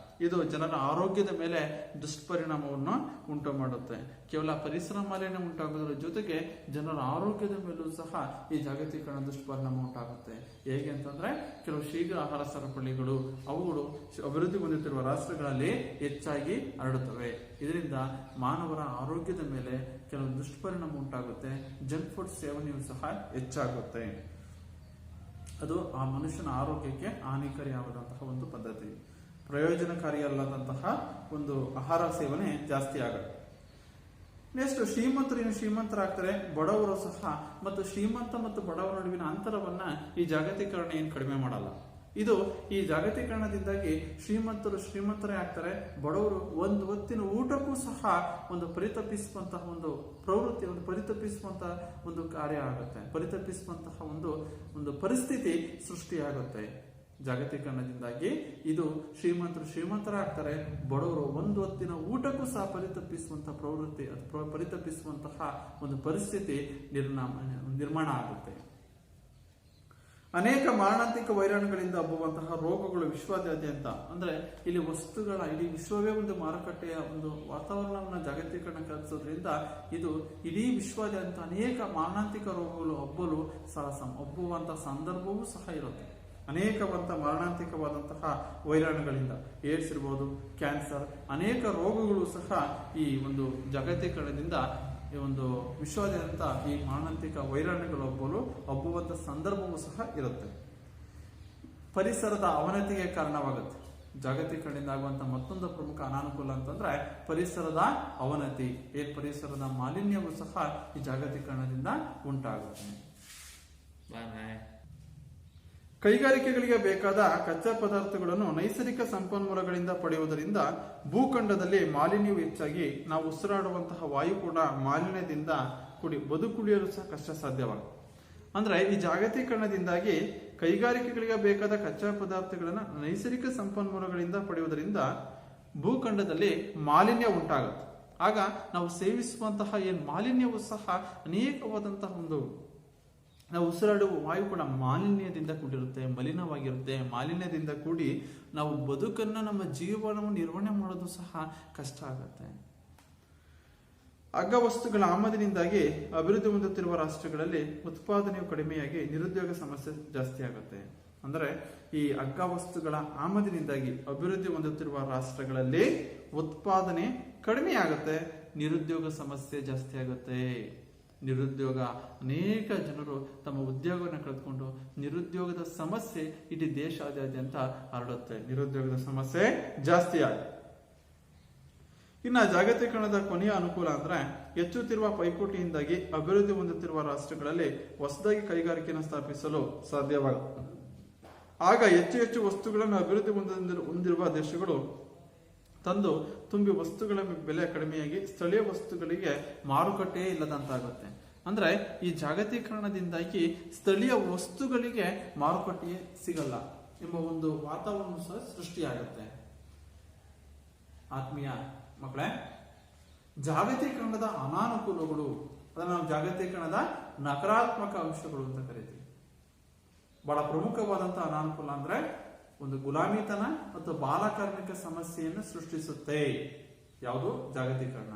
ಇದು ಜನರ ಆರೋಗ್ಯದ ಮೇಲೆ ದುಷ್ಪರಿಣಾಮವನ್ನು ಉಂಟು ಮಾಡುತ್ತೆ. ಕೇವಲ ಪರಿಸರ ಮಾಲಿನ್ಯ ಉಂಟಾಗೋದ್ರ ಜೊತೆಗೆ ಜನರ ಆರೋಗ್ಯದ ಮೇಲೂ ಸಹ ಈ ಜಾಗತೀಕರಣ ದುಷ್ಪರಿಣಾಮ ಉಂಟಾಗುತ್ತೆ. ಹೇಗೆ ಅಂತಂದ್ರೆ, ಕೆಲವು ಶೀಘ್ರ ಆಹಾರ ಸರಪಳಿಗಳು ಅವುಗಳು ಅಭಿವೃದ್ಧಿ ಹೊಂದುತ್ತಿರುವ ರಾಷ್ಟ್ರಗಳಲ್ಲಿ ಹೆಚ್ಚಾಗಿ ಹರಡುತ್ತವೆ. ಇದರಿಂದ ಮಾನವರ ಆರೋಗ್ಯದ ಮೇಲೆ ಕೆಲವು ದುಷ್ಪರಿಣಾಮ ಉಂಟಾಗುತ್ತೆ. ಜಂಕ್ ಫುಡ್ ಸೇವನೆಯೂ ಸಹ ಹೆಚ್ಚಾಗುತ್ತೆ. ಅದು ಆ ಮನುಷ್ಯನ ಆರೋಗ್ಯಕ್ಕೆ ಹಾನಿಕಾರಿಯಾದಂತಹ ಒಂದು ಪದ್ಧತಿ. ಪ್ರಯೋಜನಕಾರಿಯಲ್ಲದಂತಹ ಒಂದು ಆಹಾರ ಸೇವನೆ ಜಾಸ್ತಿ ಆಗುತ್ತೆ. ನೆಕ್ಸ್ಟ್, ಶ್ರೀಮಂತರು ಇನ್ನು ಶ್ರೀಮಂತರಾಗ್ತಾರೆ, ಬಡವರು ಸಹ. ಮತ್ತು ಶ್ರೀಮಂತ ಮತ್ತು ಬಡವರ ನಡುವಿನ ಅಂತರವನ್ನ ಈ ಜಾಗತೀಕರಣ ಏನು ಕಡಿಮೆ ಮಾಡಲ್ಲ. ಇದು ಈ ಜಾಗತೀಕರಣದಿಂದಾಗಿ ಶ್ರೀಮಂತರು ಶ್ರೀಮಂತರೇ ಆಗ್ತಾರೆ, ಬಡವರು ಒಂದು ಹೊತ್ತಿನ ಊಟಕ್ಕೂ ಸಹ ಒಂದು ಪರಿತಪಿಸುವಂತಹ ಒಂದು ಪ್ರವೃತ್ತಿ, ಒಂದು ಪರಿತಪಿಸುವಂತಹ ಒಂದು ಕಾರ್ಯ ಆಗುತ್ತೆ. ಪರಿತಪಿಸುವಂತಹ ಒಂದು ಪರಿಸ್ಥಿತಿ ಸೃಷ್ಟಿಯಾಗುತ್ತೆ. ಜಾಗತೀಕರಣದಿಂದಾಗಿ ಇದು ಶ್ರೀಮಂತರು ಶ್ರೀಮಂತರಾಗ್ತಾರೆ, ಬಡವರು ಒಂದು ಹೊತ್ತಿನ ಊಟಕ್ಕೂ ಸಹ ಪರಿತಪಿಸುವಂತಹ ಪ್ರವೃತ್ತಿ, ಪರಿತಪಿಸುವಂತಹ ಒಂದು ಪರಿಸ್ಥಿತಿ ನಿರ್ಮಾಣ ಆಗುತ್ತೆ. ಅನೇಕ ಮಾರಣಾಂತಿಕ ವೈರಾಣುಗಳಿಂದ ಹಬ್ಬುವಂತಹ ರೋಗಗಳು ವಿಶ್ವಾದ್ಯಂತ. ಅಂದ್ರೆ ಇಲ್ಲಿ ವಸ್ತುಗಳ ಇಡೀ ವಿಶ್ವವೇ ಒಂದು ಮಾರುಕಟ್ಟೆಯ ಒಂದು ವಾತಾವರಣವನ್ನು ಜಾಗತೀಕರಣ ಕಲ್ಪಿಸೋದ್ರಿಂದ ಇದು ಇಡೀ ವಿಶ್ವಾದ್ಯಂತ ಅನೇಕ ಮಾರಣಾಂತಿಕ ರೋಗಗಳು ಹಬ್ಬುವಂತಹ ಸಂದರ್ಭವೂ ಸಹ ಇರುತ್ತೆ. ಅನೇಕವಂತ ಮಾರಣಾಂತಿಕವಾದಂತಹ ವೈರಾಣುಗಳಿಂದ, ಏಡ್ಸ್ ಇರ್ಬೋದು, ಕ್ಯಾನ್ಸರ್, ಅನೇಕ ರೋಗಗಳು ಸಹ ಈ ಒಂದು ಜಾಗತೀಕರಣದಿಂದ ಈ ಒಂದು ವಿಶ್ವಾದ್ಯಂತ ಈ ಮಾರಣಾಂತಿಕ ವೈರಾಣುಗಳು ಹಬ್ಬುವಂತ ಸಂದರ್ಭವೂ ಸಹ ಇರುತ್ತೆ. ಪರಿಸರದ ಅವನತಿಗೆ ಕಾರಣವಾಗುತ್ತೆ. ಜಾಗತೀಕರಣದಿಂದ ಆಗುವಂತ ಮತ್ತೊಂದು ಪ್ರಮುಖ ಅನಾನುಕೂಲ ಅಂತಂದ್ರೆ ಪರಿಸರದ ಅವನತಿ. ಪರಿಸರದ ಮಾಲಿನ್ಯವೂ ಸಹ ಈ ಜಾಗತೀಕರಣದಿಂದ ಉಂಟಾಗುತ್ತೆ. ಕೈಗಾರಿಕೆಗಳಿಗೆ ಬೇಕಾದ ಕಚ್ಚಾ ಪದಾರ್ಥಗಳನ್ನು ನೈಸರ್ಗಿಕ ಸಂಪನ್ಮೂಲಗಳಿಂದ ಪಡೆಯುವುದರಿಂದ ಭೂಖಂಡದಲ್ಲಿ ಮಾಲಿನ್ಯವು ಹೆಚ್ಚಾಗಿ ನಾವು ಉಸಿರಾಡುವಂತಹ ವಾಯು ಕೂಡ ಮಾಲಿನ್ಯದಿಂದ ಬದುಕುಳಿಯಲು ಸಹ ಕಷ್ಟ ಸಾಧ್ಯವಾಗುತ್ತೆ. ಅಂದ್ರೆ ಈ ಜಾಗತೀಕರಣದಿಂದಾಗಿ ಕೈಗಾರಿಕೆಗಳಿಗೆ ಬೇಕಾದ ಕಚ್ಚಾ ಪದಾರ್ಥಗಳನ್ನು ನೈಸರ್ಗಿಕ ಸಂಪನ್ಮೂಲಗಳಿಂದ ಪಡೆಯುವುದರಿಂದ ಭೂಖಂಡದಲ್ಲಿ ಮಾಲಿನ್ಯ ಉಂಟಾಗುತ್ತೆ. ಆಗ ನಾವು ಸೇವಿಸುವಂತಹ ಮಾಲಿನ್ಯವು ಸಹ ಅನೇಕವಾದಂತಹ ನಾವು ಉಸಿರಾಡುವ ವಾಯು ಕೂಡ ಮಾಲಿನ್ಯದಿಂದ ಕೂಡಿರುತ್ತೆ, ಮಲಿನವಾಗಿರುತ್ತೆ. ಮಾಲಿನ್ಯದಿಂದ ಕೂಡಿ ನಾವು ಬದುಕನ್ನು, ನಮ್ಮ ಜೀವನವನ್ನು ನಿರ್ವಹಣೆ ಮಾಡೋದು ಸಹ ಕಷ್ಟ ಆಗುತ್ತೆ. ಅಗ್ಗವಸ್ತುಗಳ ಆಮದಿನಿಂದಾಗಿ ಅಭಿವೃದ್ಧಿ ಹೊಂದುತ್ತಿರುವ ರಾಷ್ಟ್ರಗಳಲ್ಲಿ ಉತ್ಪಾದನೆಯು ಕಡಿಮೆಯಾಗಿ ನಿರುದ್ಯೋಗ ಸಮಸ್ಯೆ ಜಾಸ್ತಿ ಆಗುತ್ತೆ. ಅಂದ್ರೆ ಈ ಅಗ್ಗವಸ್ತುಗಳ ಆಮದಿನಿಂದಾಗಿ ಅಭಿವೃದ್ಧಿ ಹೊಂದುತ್ತಿರುವ ರಾಷ್ಟ್ರಗಳಲ್ಲಿ ಉತ್ಪಾದನೆ ಕಡಿಮೆ ಆಗುತ್ತೆ, ನಿರುದ್ಯೋಗ ಸಮಸ್ಯೆ ಜಾಸ್ತಿ ಆಗುತ್ತೆ. ನಿರುದ್ಯೋಗ, ಅನೇಕ ಜನರು ತಮ್ಮ ಉದ್ಯೋಗವನ್ನು ಕಳೆದುಕೊಂಡು ನಿರುದ್ಯೋಗದ ಸಮಸ್ಯೆ ಇಡೀ ದೇಶಾದ್ಯಂತ ಹರಡುತ್ತೆ. ನಿರುದ್ಯೋಗದ ಸಮಸ್ಯೆ ಜಾಸ್ತಿ ಆಗುತ್ತೆ. ಇನ್ನು ಜಾಗತೀಕರಣದ ಕೊನೆಯ ಅನುಕೂಲ ಅಂದ್ರೆ ಹೆಚ್ಚುತ್ತಿರುವ ಪೈಪೋಟಿಯಿಂದಾಗಿ ಅಭಿವೃದ್ಧಿ ಹೊಂದುತ್ತಿರುವ ರಾಷ್ಟ್ರಗಳಲ್ಲಿ ಹೊಸದಾಗಿ ಕೈಗಾರಿಕೆಯನ್ನು ಸ್ಥಾಪಿಸಲು ಸಾಧ್ಯವಾಗುತ್ತೆ. ಆಗ ಹೆಚ್ಚು ಹೆಚ್ಚು ವಸ್ತುಗಳನ್ನು ಅಭಿವೃದ್ಧಿ ಹೊಂದಿರುವ ದೇಶಗಳು ತಂದು ತುಂಬಿ ವಸ್ತುಗಳ ಬೆಲೆ ಕಡಿಮೆಯಾಗಿ ಸ್ಥಳೀಯ ವಸ್ತುಗಳಿಗೆ ಮಾರುಕಟ್ಟೆಯೇ ಇಲ್ಲದಂತಾಗುತ್ತೆ. ಅಂದ್ರೆ ಈ ಜಾಗತೀಕರಣದಿಂದಾಗಿ ಸ್ಥಳೀಯ ವಸ್ತುಗಳಿಗೆ ಮಾರುಕಟ್ಟೆಯೇ ಸಿಗಲ್ಲ ಎಂಬ ಒಂದು ವಾತಾವರಣ ಸಹ ಸೃಷ್ಟಿಯಾಗುತ್ತೆ. ಆತ್ಮೀಯ ಮಕ್ಕಳೇ, ಜಾಗತೀಕರಣದ ಅನಾನುಕೂಲಗಳು, ಅದನ್ನು ನಾವು ಜಾಗತೀಕರಣದ ನಕಾರಾತ್ಮಕ ಅಂಶಗಳು ಅಂತ ಕರಿತೀವಿ. ಬಹಳ ಪ್ರಮುಖವಾದಂತಹ ಅನಾನುಕೂಲ ಅಂದ್ರೆ ಒಂದು ಗುಲಾಮಿತನ ಮತ್ತು ಬಾಲಕಾರ್ಮಿಕ ಸಮಸ್ಯೆಯನ್ನು ಸೃಷ್ಟಿಸುತ್ತೆ. ಯಾವುದು? ಜಾಗತೀಕರಣ.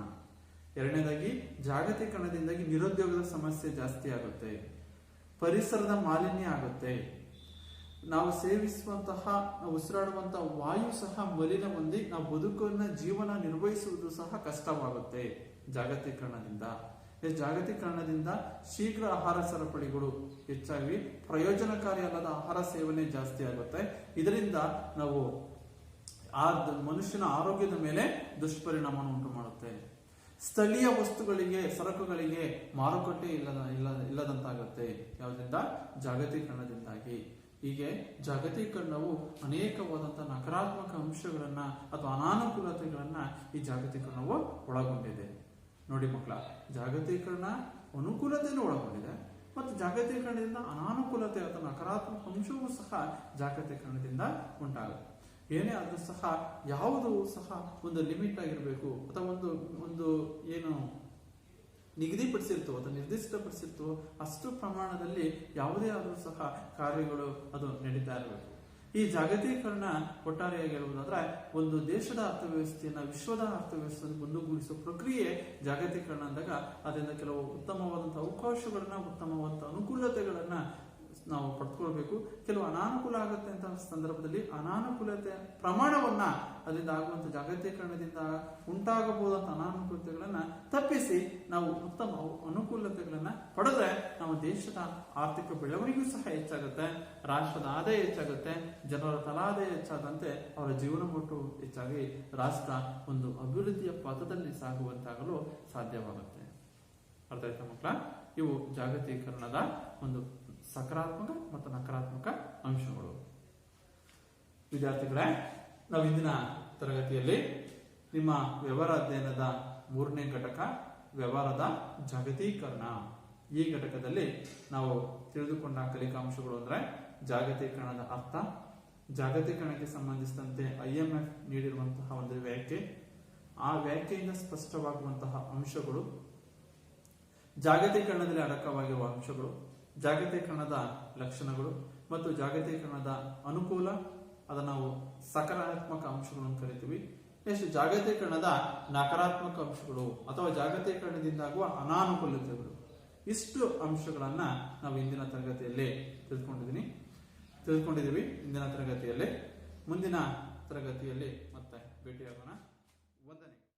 ಎರಡನೇದಾಗಿ ಜಾಗತೀಕರಣದಿಂದಾಗಿ ನಿರುದ್ಯೋಗದ ಸಮಸ್ಯೆ ಜಾಸ್ತಿ ಆಗುತ್ತೆ, ಪರಿಸರದ ಮಾಲಿನ್ಯ ಆಗುತ್ತೆ, ನಾವು ಸೇವಿಸುವಂತಹ, ನಾವು ಉಸಿರಾಡುವಂತಹ ವಾಯು ಸಹ ಮಲಿನ ಹೊಂದಿ ನಾವು ಬದುಕನ್ನ ಜೀವನ ನಿರ್ವಹಿಸುವುದು ಸಹ ಕಷ್ಟವಾಗುತ್ತೆ ಜಾಗತೀಕರಣದಿಂದ. ಜಾಗತೀಕರಣದಿಂದ ಶೀಘ್ರ ಆಹಾರ ಸರಪಳಿಗಳು ಹೆಚ್ಚಾಗಿ ಪ್ರಯೋಜನಕಾರಿ ಅಲ್ಲದ ಆಹಾರ ಸೇವನೆ ಜಾಸ್ತಿ ಆಗುತ್ತೆ. ಇದರಿಂದ ನಾವು ಮನುಷ್ಯನ ಆರೋಗ್ಯದ ಮೇಲೆ ದುಷ್ಪರಿಣಾಮವನ್ನು ಉಂಟು ಮಾಡುತ್ತೆ. ಸ್ಥಳೀಯ ವಸ್ತುಗಳಿಗೆ, ಸರಕುಗಳಿಗೆ ಮಾರುಕಟ್ಟೆ ಇಲ್ಲದಂತಾಗುತ್ತೆ. ಯಾವುದರಿಂದ? ಜಾಗತೀಕರಣದಿಂದಾಗಿ. ಹೀಗೆ ಜಾಗತೀಕರಣವು ಅನೇಕವಾದಂತಹ ನಕಾರಾತ್ಮಕ ಅಂಶಗಳನ್ನ ಅಥವಾ ಅನಾನುಕೂಲತೆಗಳನ್ನ ಈ ಜಾಗತೀಕರಣವು ಒಳಗೊಂಡಿದೆ. ನೋಡಿ ಮಕ್ಕಳ, ಜಾಗತೀಕರಣ ಅನುಕೂಲತೆಯನ್ನು ಒಳಗೊಂಡಿದೆ ಮತ್ತು ಜಾಗತೀಕರಣದಿಂದ ಅನಾನುಕೂಲತೆ ಅಥವಾ ನಕಾರಾತ್ಮಕ ಅಂಶವೂ ಸಹ ಜಾಗತೀಕರಣದಿಂದ ಉಂಟಾಗುತ್ತೆ. ಏನೇ ಆದ್ರೂ ಸಹ ಯಾವುದು ಸಹ ಒಂದು ಲಿಮಿಟ್ ಆಗಿರಬೇಕು ಅಥವಾ ಒಂದು ಏನು ನಿಗದಿಪಡಿಸಿರ್ತವೋ ಅಥವಾ ನಿರ್ದಿಷ್ಟಪಡಿಸಿರ್ತವೋ ಅಷ್ಟು ಪ್ರಮಾಣದಲ್ಲಿ ಯಾವುದೇ ಆದರೂ ಸಹ ಕಾರ್ಯಗಳು ಅದು ನಡೀತಾ ಇರಬೇಕು. ಈ ಜಾಗತೀಕರಣ ಒಟ್ಟಾರೆಯಾಗಿ ಹೇಳುವುದಾದ್ರೆ ಒಂದು ದೇಶದ ಅರ್ಥವ್ಯವಸ್ಥೆಯನ್ನ ವಿಶ್ವದ ಅರ್ಥವ್ಯವಸ್ಥೆಯನ್ನು ಒಂದುಗೂಡಿಸುವ ಪ್ರಕ್ರಿಯೆ ಜಾಗತೀಕರಣ ಅಂದಾಗ ಅದರಿಂದ ಕೆಲವು ಉತ್ತಮವಾದಂತಹ ಅವಕಾಶಗಳನ್ನ, ಉತ್ತಮವಾದಂತಹ ಅನುಕೂಲತೆಗಳನ್ನ ನಾವು ಪಡ್ಕೊಳ್ಬೇಕು. ಕೆಲವು ಅನಾನುಕೂಲ ಆಗುತ್ತೆ ಅಂತ ಸಂದರ್ಭದಲ್ಲಿ ಅನಾನುಕೂಲತೆ ಪ್ರಮಾಣವನ್ನ ಅದರಿಂದ ಆಗುವಂತ ಜಾಗತೀಕರಣದಿಂದ ಉಂಟಾಗಬಹುದಂತ ಅನಾನುಕೂಲತೆಗಳನ್ನ ತಪ್ಪಿಸಿ ನಾವು ಉತ್ತಮ ಅನುಕೂಲತೆಗಳನ್ನ ಪಡೆದ್ರೆ ನಮ್ಮ ದೇಶದ ಆರ್ಥಿಕ ಬೆಳವಣಿಗೆಯೂ ಸಹ ಹೆಚ್ಚಾಗುತ್ತೆ, ರಾಷ್ಟ್ರದ ಆದಾಯ ಹೆಚ್ಚಾಗುತ್ತೆ, ಜನರ ತಲಾದಾಯ ಹೆಚ್ಚಾದಂತೆ ಅವರ ಜೀವನ ಮಟ್ಟ ಹೆಚ್ಚಾಗಿ ರಾಷ್ಟ್ರ ಒಂದು ಅಭಿವೃದ್ಧಿಯ ಪಥದಲ್ಲಿ ಸಾಗುವಂತಾಗಲು ಸಾಧ್ಯವಾಗುತ್ತೆ. ಅರ್ಥ ಆಯ್ತಾ ಮಕ್ಕಳ? ಇವು ಜಾಗತೀಕರಣದ ಒಂದು ಸಕಾರಾತ್ಮಕ ಮತ್ತು ನಕಾರಾತ್ಮಕ ಅಂಶಗಳು. ವಿದ್ಯಾರ್ಥಿಗಳೇ, ನಾವು ಇಂದಿನ ತರಗತಿಯಲ್ಲಿ ನಿಮ್ಮ ವ್ಯವಹಾರ ಅಧ್ಯಯನದ 3ನೇ ಘಟಕ ವ್ಯವಹಾರದ ಜಾಗತೀಕರಣ, ಈ ಘಟಕದಲ್ಲಿ ನಾವು ತಿಳಿದುಕೊಂಡ ಕಲಿಕಾಂಶಗಳು ಅಂದ್ರೆ ಜಾಗತೀಕರಣದ ಅರ್ಥ, ಜಾಗತೀಕರಣಕ್ಕೆ ಸಂಬಂಧಿಸಿದಂತೆ IMF ನೀಡಿರುವಂತಹ ಒಂದು ವ್ಯಾಖ್ಯೆ, ಆ ವ್ಯಾಖ್ಯೆಯಿಂದ ಸ್ಪಷ್ಟವಾಗುವಂತಹ ಅಂಶಗಳು, ಜಾಗತೀಕರಣದಲ್ಲಿ ಅಡಕವಾಗಿರುವ ಅಂಶಗಳು, ಜಾಗತೀಕರಣದ ಲಕ್ಷಣಗಳು ಮತ್ತು ಜಾಗತೀಕರಣದ ಅನುಕೂಲ, ಅದನ್ನು ನಾವು ಸಕಾರಾತ್ಮಕ ಅಂಶಗಳನ್ನು ಕರಿತೀವಿ. ನೆಕ್ಸ್ಟ್ ಜಾಗತೀಕರಣದ ನಕಾರಾತ್ಮಕ ಅಂಶಗಳು ಅಥವಾ ಜಾಗತೀಕರಣದಿಂದಾಗುವ ಅನಾನುಕೂಲತೆಗಳು. ಇಷ್ಟು ಅಂಶಗಳನ್ನ ನಾವು ಇಂದಿನ ತರಗತಿಯಲ್ಲಿ ತಿಳ್ಕೊಂಡಿದ್ದೀವಿ. ಇಂದಿನ ತರಗತಿಯಲ್ಲಿ ಮುಂದಿನ ತರಗತಿಯಲ್ಲಿ ಮತ್ತೆ ಭೇಟಿಯಾಗೋಣ.